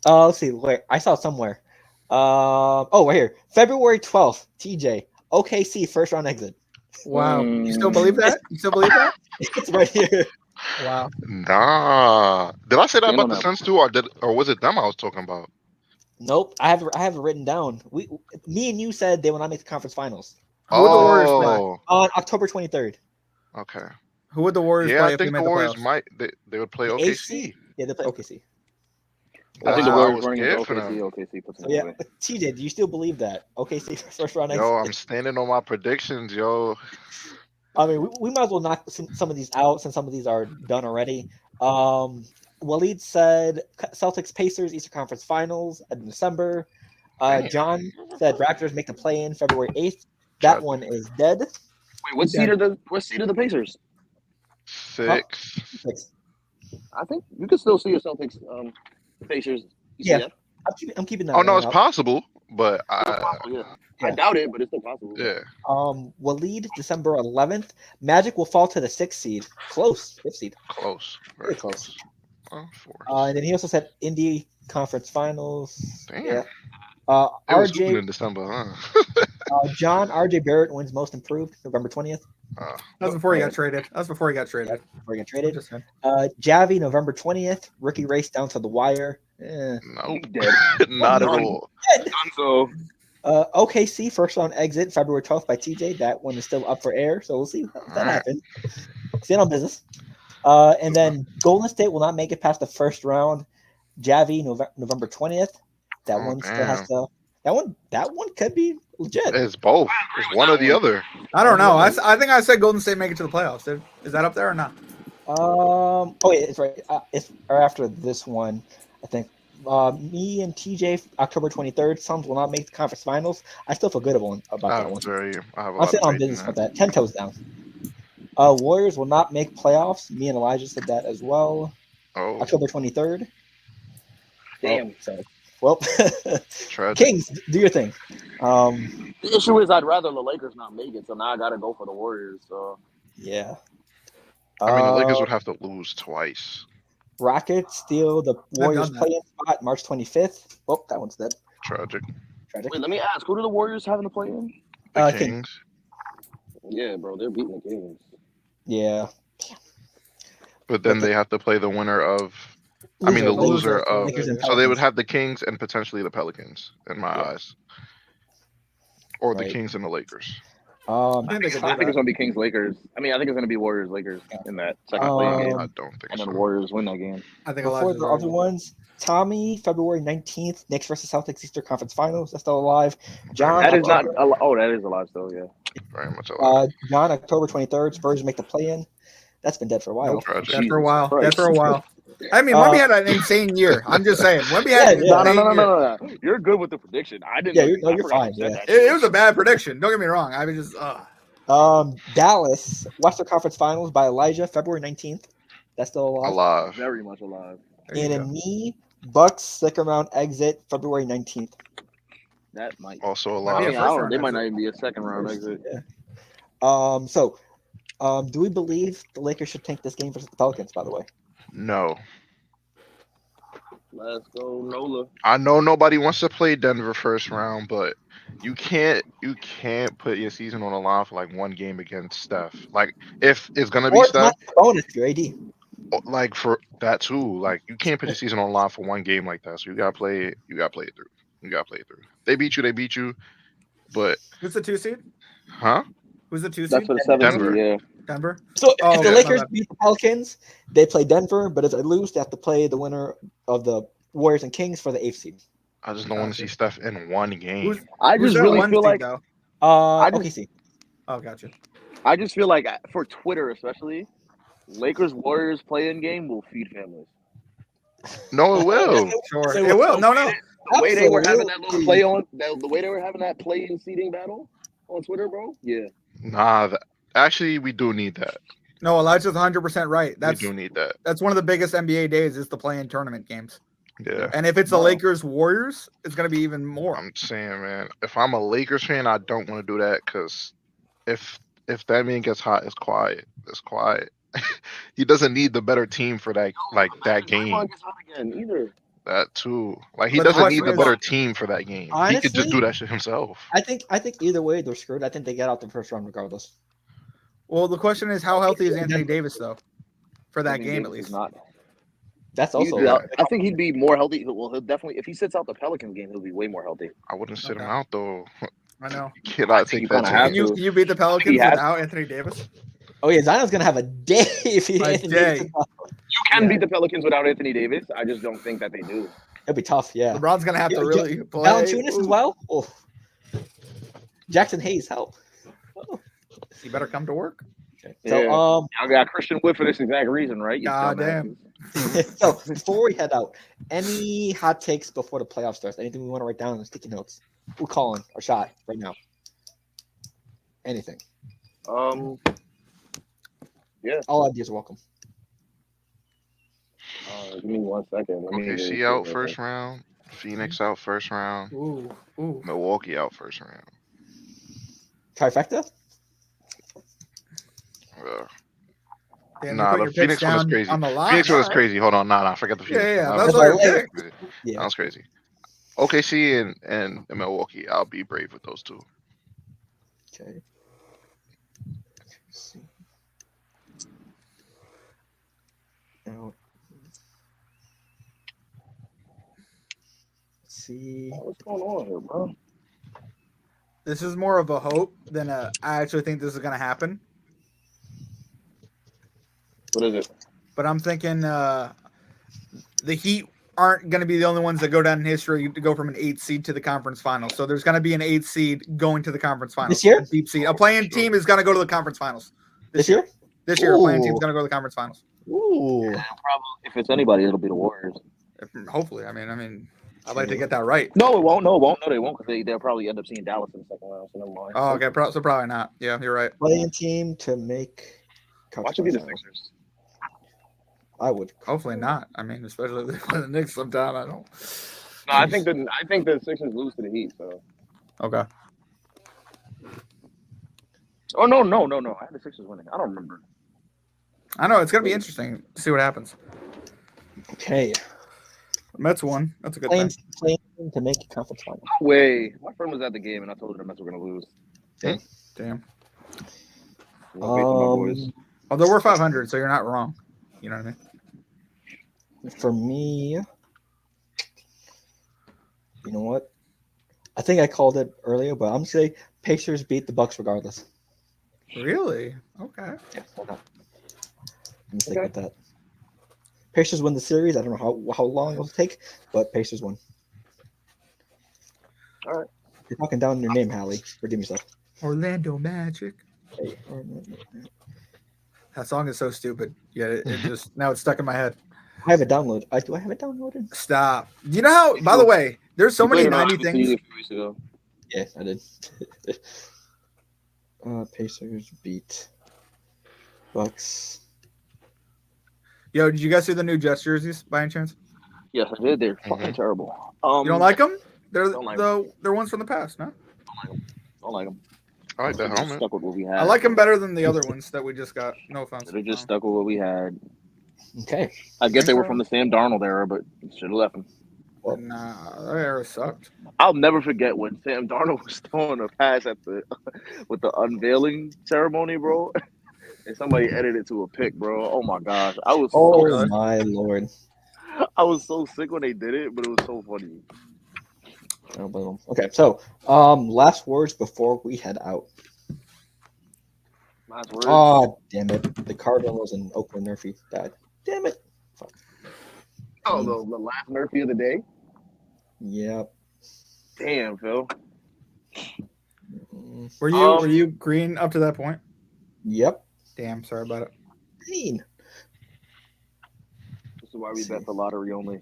Let's see. Wait, I saw it somewhere. Right here, February 12th. TJ, OKC first round exit. Wow, you still believe that? You still believe that? It's right here. Wow. Nah. Did I say that about the Suns too, or was it them I was talking about? Nope, I have it written down. Me and you said they will not make the conference finals. Who would the Warriors play? On October 23rd. Okay. Who would the Warriors play? I if think they the made Warriors the they would play OKC. Yeah, they play OKC. I think the Warriors running into OKC puts them away. TJ, do you still believe that OKC first round exit? Yo, I'm standing on my predictions, yo. I mean, we might as well knock some of these out since some of these are done already. Waleed said Celtics Pacers Eastern Conference Finals in December. John said Raptors make the play-in February 8th. That one is dead. Wait, what seed are the Pacers? 6. 6. I think you could still see a Celtics Pacers. Yeah, I'm keeping that. Oh no, it's possible, but I doubt it, but it's still possible. Yeah. Waleed December 11th. Magic will fall to the 6th seed. Close, 5th seed. Close. Very close. 4. And then he also said Indy Conference Finals. Damn. Yeah. RJ in December, huh? John RJ Barrett wins Most Improved November 20th. That was before he got traded. Javi November 20th. Rookie race down to the wire. Nope. Not at all. So OKC first round exit February 12th by TJ. That one is still up for air, so we'll see if that happens. Staying on business. And then Golden State will not make it past the first round. Javi November 20th. That one still has to. That one could be legit. It's both. It's one or the other. I don't know. I think I said Golden State make it to the playoffs. Is that up there or not? It's right. It's after this one. I think me and TJ October 23rd. Suns will not make the conference finals. I still feel good about that one. I'm sitting on business with that. 10 toes down. Warriors will not make playoffs. Me and Elijah said that as well. October 23rd. Damn. Sorry. Well, Kings, do your thing. The issue is I'd rather the Lakers not make it, so now I got to go for the Warriors. So yeah. I mean, the Lakers would have to lose twice. Rockets steal the Warriors play-in spot March 25th. Oh, that one's dead. Tragic. Wait, let me ask. Who do the Warriors have in the play-in? The Kings. Yeah, bro, they're beating the Kings. Yeah. But then they have to play the winner of. I mean, the loser of. So they would have the Kings and potentially the Pelicans, in my eyes. Or the Kings and the Lakers. I think it's going to be Kings Lakers. I mean, I think it's going to be Warriors Lakers in that second play-in game. I don't think so. And then the Warriors win that game. I think before the other ones, Tommy, February 19th, Knicks versus Celtics Eastern Conference Finals. That's still alive. John, that is not. That is alive still. Yeah. Very much alive. John, October 23rd, Spurs make the play-in. That's been dead for a while. Dead for a while. I mean, Wemby had an insane year. I'm just saying. Wemby had No. You're good with the prediction. I didn't. Yeah, you're fine. Yeah. It was a bad prediction. Don't get me wrong. I was just. Dallas Western Conference Finals by Elijah, February 19th. That's still alive. Very much alive. And in me, Bucks second round exit, February 19th. That might also alive. They might not even be a second round exit. Yeah. Do we believe the Lakers should tank this game versus the Pelicans? By the way. No. Let's go, Nola. I know nobody wants to play Denver first round, but you can't put your season on the line for like one game against Steph. Like if it's gonna be Steph, bonus your AD. Like for that too. Like you can't put your season on the line for one game like that. So you gotta play it. You gotta play it through. They beat you. But who's the 2 seed? Huh? Who's the 2 seed? That's for the 7 Denver. seed, yeah. Denver. So Oh, if the okay, my Lakers bad. beat the Pelicans, they play Denver. But if they lose, they have to play the winner of the Warriors and Kings for the 8th seed. I just don't want to see Steph in one game. Who's I who's just that really one feel seed, like though? OKC. Oh, gotcha. I just feel like for Twitter especially, Lakers Warriors play-in game will feed families. No, it will. Sure, Say it what- will. No. The way they were having that little Absolutely. the way they were having that play-in seeding battle on Twitter, bro. Yeah. Nah, actually, we do need that. No, Elijah's 100% right. We do need that. That's one of the biggest NBA days is the play-in tournament games. Yeah. And if it's the Wow. Lakers Warriors, it's gonna be even more. I'm saying, man, if I'm a Lakers fan, I don't want to do that because if that man gets hot, it's quiet. It's quiet. He doesn't need the better team for that, like that game. Draymond gets hot again either. That too. Like he But the doesn't need question the is- better team for that game. He could just Honestly, do that shit himself. I think either way they're screwed. I think they get out the first round regardless. Well, the question is, how healthy is Anthony Davis though, for that Anthony game at Davis is least? not. That's also I think he'd be more healthy. Well, he'll definitely if he sits out the Pelicans game, he'll be way more healthy. I wouldn't sit him Okay. out though. I know. You cannot you take that kinda have chance. Can you beat the Pelicans He has- without Anthony Davis? Oh yeah, Zion's gonna have a day if he A day. You can beat the Pelicans without Anthony Davis. I just don't think that they do. It'll be tough. Yeah. LeBron's gonna have to Yeah, really play. Valanciunas as well. Oh. Jackson Hayes, help. You better come to work. Okay. Yeah. So I got Christian Wood for this exact reason, right? You God dumbasses. so before we head out, any hot takes before the playoff starts? Anything we want to write down on sticky notes? We're calling our shot right now. Anything. Yeah. All ideas are welcome. Give me 1 second. Let me OKC out first round. Phoenix out first round. Ooh. Milwaukee out first round. Trifecta? Damn, you Nah, put the your Phoenix picks one was down crazy. on the line. Phoenix one was All right. crazy. Hold on, nah, forget the Phoenix. Yeah, one. that's That what I was picked. crazy. Yeah. That was crazy. OKC and Milwaukee. I'll be brave with those two. Okay. See. Now. See. What's going on here, bro? This is more of a hope than I actually think this is gonna happen. What is it? But I'm thinking the Heat aren't going to be the only ones that go down in history to go from an 8 seed to the conference finals. So there's going to be an 8 seed going to the conference finals. This year? A deep seed. A playing team is going to go to the conference finals. This year? This year, a playing team Ooh. is going to go to the conference finals. Ooh. Probably, if it's anybody, it'll be the Warriors. Hopefully. I mean, I'd like to get that right. No, it won't. No, it won't. No, they won't because they'll probably end up seeing Dallas in the second round. So never mind. Oh, okay. So probably not. Yeah, you're right. Playing team to make. Watch it be the conference finals. Sixers. I would. Hopefully not. I mean, especially if they play the Knicks sometime. I don't. No, I think the Sixers lose to the Heat. So. Okay. Oh no! I had the Sixers winning. I don't remember. I know. It's going to be interesting to see what happens. Okay. Mets won. That's a good Playing thing. team to make a conference final. Way. My friend was at the game and I told her the Mets were gonna lose. Damn. You know, based on my boys. Although we're 500, so you're not wrong. You know what I mean? For me, you know what? I think I called it earlier, but I'm gonna say Pacers beat the Bucks regardless. Really? Okay. Yeah, why not? I'm gonna stick with that. Pacers win the series. I don't know how long it'll take, but Pacers win. All right. You're talking down your name, Hallie. Redeem yourself. Orlando Magic. Hey. That song is so stupid. Yeah, it just now it's stuck in my head. I have it downloaded. Do I have it downloaded? Stop. You know how? By the way, there's so You many played it on 90 IBC things. a few weeks ago. Yeah, I did. Pacers beat Bucks. Yo, did you guys see the new Jets jerseys by any chance? Yes, I did. They're fucking terrible. You don't like them? They're Don't like they're ones from the past, no? Don't like them. I like that helmet. Stuck with what we had. I like them better than the other ones that we just got. No offense. They're just stuck with what we had. Okay. I guess they were from the Sam Darnold era, but should have left them. Nah, that era sucked. I'll never forget when Sam Darnold was throwing a pass at the with the unveiling ceremony, bro. And somebody edited to a pick, bro. Oh my gosh, I was Oh my lord. I was so sick when they did it, but it was so funny. I don't blame them. Okay, so last words before we head out. Last words. Oh, damn it. The Cardinals and Oakland Murphy died. Damn it. Fuck. Oh, the last Murphy of the day. Yep. Damn, Phil. Were you green up to that point? Yep. Damn, sorry about it. Green. This is why we bet the lottery only.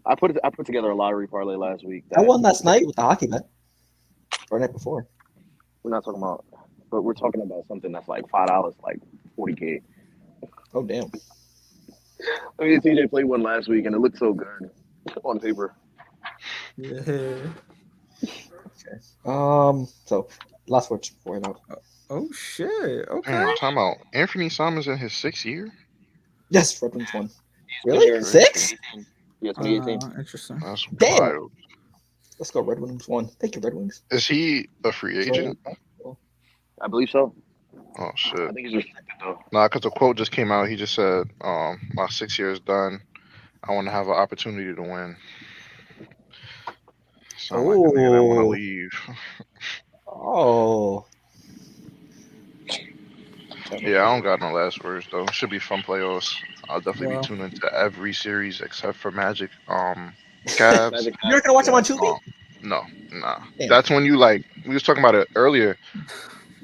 I put together a lottery parlay last week. I won last night with the hockey bet. Or night before. We're not talking about, but we're talking about something that's like $5, like $40K. Oh, damn. I mean, TJ played one last week, and it looked so good on paper. Yeah. Okay. So, last words before I know. Oh shit. Okay. Man, talking about Anthony Simons in his 6th year. Yes, Red Wings won. He's Really? 6? Yeah, 2018. Interesting. That's Damn. wild. Let's go, Red Wings won. Thank you, Red Wings. Is he a free agent? I believe so. Oh I shit. think he's restricted though. Nah, because the quote just came out. He just said, my 6 years done. I want to have an opportunity to win. Sound like a nigga that want to Oh. leave. Oh. Yeah, I don't got no last words though. Should be fun playoffs. I'll definitely Wow. be tuning into every series except for Magic. Cavs. Magic You're not going to watch them on Tuesday? No, nah. Damn. That's when you like. We was talking about it earlier.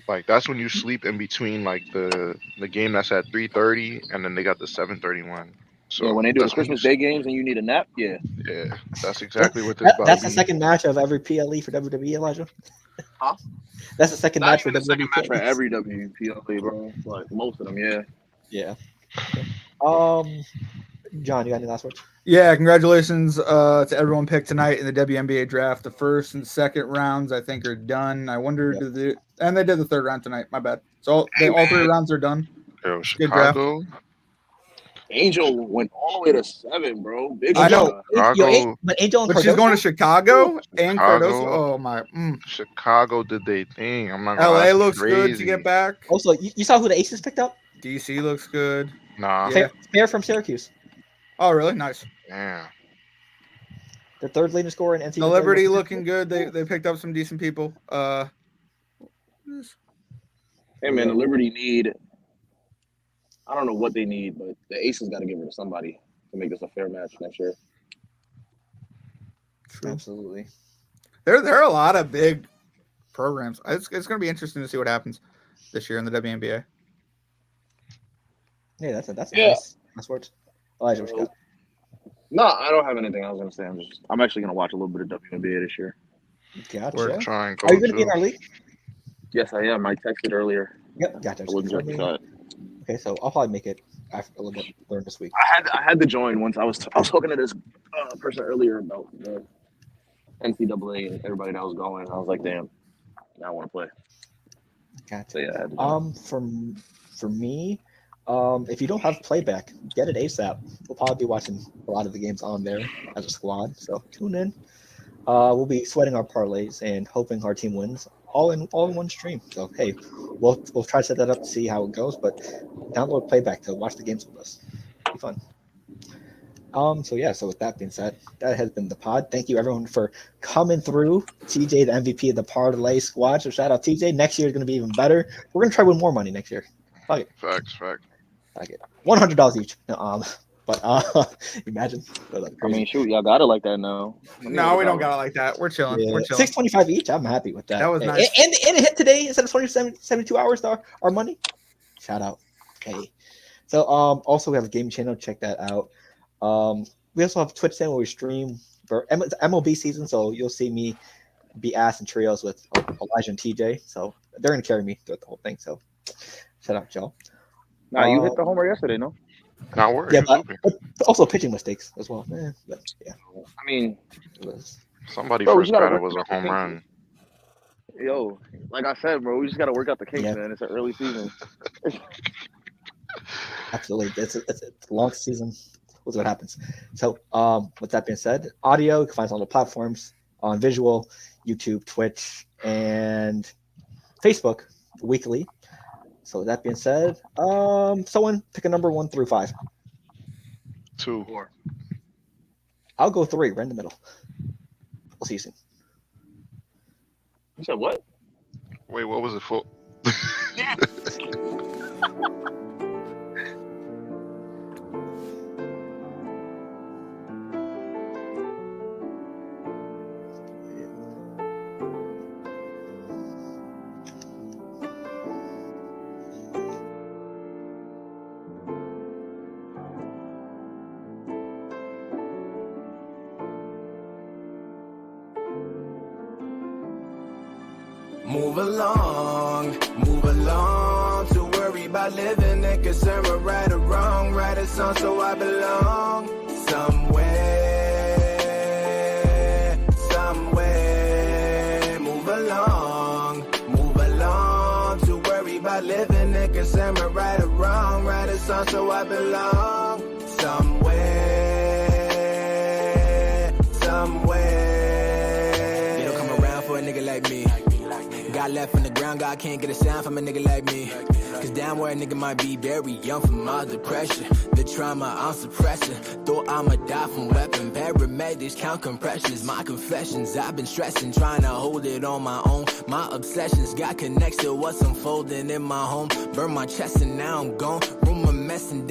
Like that's when you sleep in between like the game that's at 3:30 and then they got the 7:30 one. So Yeah, when they do the that's when Christmas you Day games and you need a nap, yeah. Yeah, that's exactly what this about That's to the be. second match of every PLE for WWE, Elijah. Huh? That's the second Not match for even the second WWE. match for every WPLA, bro. Like most of them, yeah. Yeah. John, you got any last words? Yeah, congratulations to everyone picked tonight in the WNBA draft. The first and second rounds, I think, are done. I wonder, and they did the third round tonight. My bad. So all 3 rounds are done. Yo, Good draft. Chicago. Angel went all the way to 7, bro. Big I know. shot. Chicago. But Angel and But she's going to Chicago and Chicago. Cardoso. Oh my! Chicago did they thing. I'm not gonna lie, LA that's looks crazy. good to get back. Also, you saw who the Aces picked up? DC looks good. Nah. Yeah. Fair from Syracuse. Oh, really? Nice. Damn. The third leading scorer in NCAA. The Liberty looking good. They picked up some decent people. Hey man, the Liberty need. I don't know what they need, but the Aces got to give it to somebody to make this a fair match next year. True. Absolutely. There are a lot of big programs. It's going to be interesting to see what happens this year in the WNBA. Yeah, that's a nice words. Elijah, what you got? No, I don't have anything I was gonna say. I'm actually gonna watch a little bit of WNBA this year. Gotcha. We're trying. Are you going to be in our league? Yes, I am. I texted earlier. Yep, gotcha. I wouldn't check the shot. Okay, so I'll probably make it after a little bit later this week. I had to join once. I was talking to this person earlier about the NCAA and everybody that was going. I was like, damn, now I want to play. Gotcha. So yeah, I had to join. For me, if you don't have playback, get it ASAP. We'll probably be watching a lot of the games on there as a squad. So tune in. We'll be sweating our parlays and hoping our team wins all in one stream. So hey, we'll try to set that up to see how it goes. But download playback to watch the games with us. It'll be fun. So with that being said, that has been the pod. Thank you everyone for coming through. TJ, the MVP of the parlay squad. So shout out TJ. Next year is going to be even better. We're going to try to win more money next year. Fuck it. Facts. Fuck it. $100 each. No, imagine. I mean, shoot, y'all got it like that now. No, we don't got it like that. We're chilling. Yeah. We're chilling. $625 each. I'm happy with that. That was nice. And it hit today instead of 72 hours. Our money. Shout out. Hey. So also we have a game channel. Check that out. We also have a Twitch channel where we stream for MLB season. So you'll see me be ass in trios with Elijah and TJ. So they're gonna carry me throughout the whole thing. So shout out, y'all. Nah, you hit the homer yesterday, no? Not worried. Yeah, but also pitching mistakes as well. Yeah. I mean, Somebody Bro, first you gotta got it work was a home run. yo, like I said, bro, we just gotta work out the kinks, man. It's an early season. Absolutely. It's a long season. We'll see what happens. So with that being said, audio, you can find us on all the platforms, on visual, YouTube, Twitch, and Facebook weekly. So with that being said, someone pick a number 1 through 5. 2. 4. I'll go 3, right in the middle. We'll see you soon. You said what? Wait, what was it for? Move along, to worry about living and concern with right or wrong. Write a song so I belong somewhere. Move along, to worry about living and concern with right or wrong. Write a song so I belong somewhere. They don't come around for a nigga like me. Got left on the ground, God can't get a sound from a nigga like me. Cause down where a nigga might be very young from my depression. The trauma I'm suppressing. Thought I'ma die from weapon. Paramedics count compressions. My confessions, I've been stressing, trying to hold it on my own. My obsessions got connected to what's unfolding in my home. Burn my chest and now I'm gone. Room a messing down.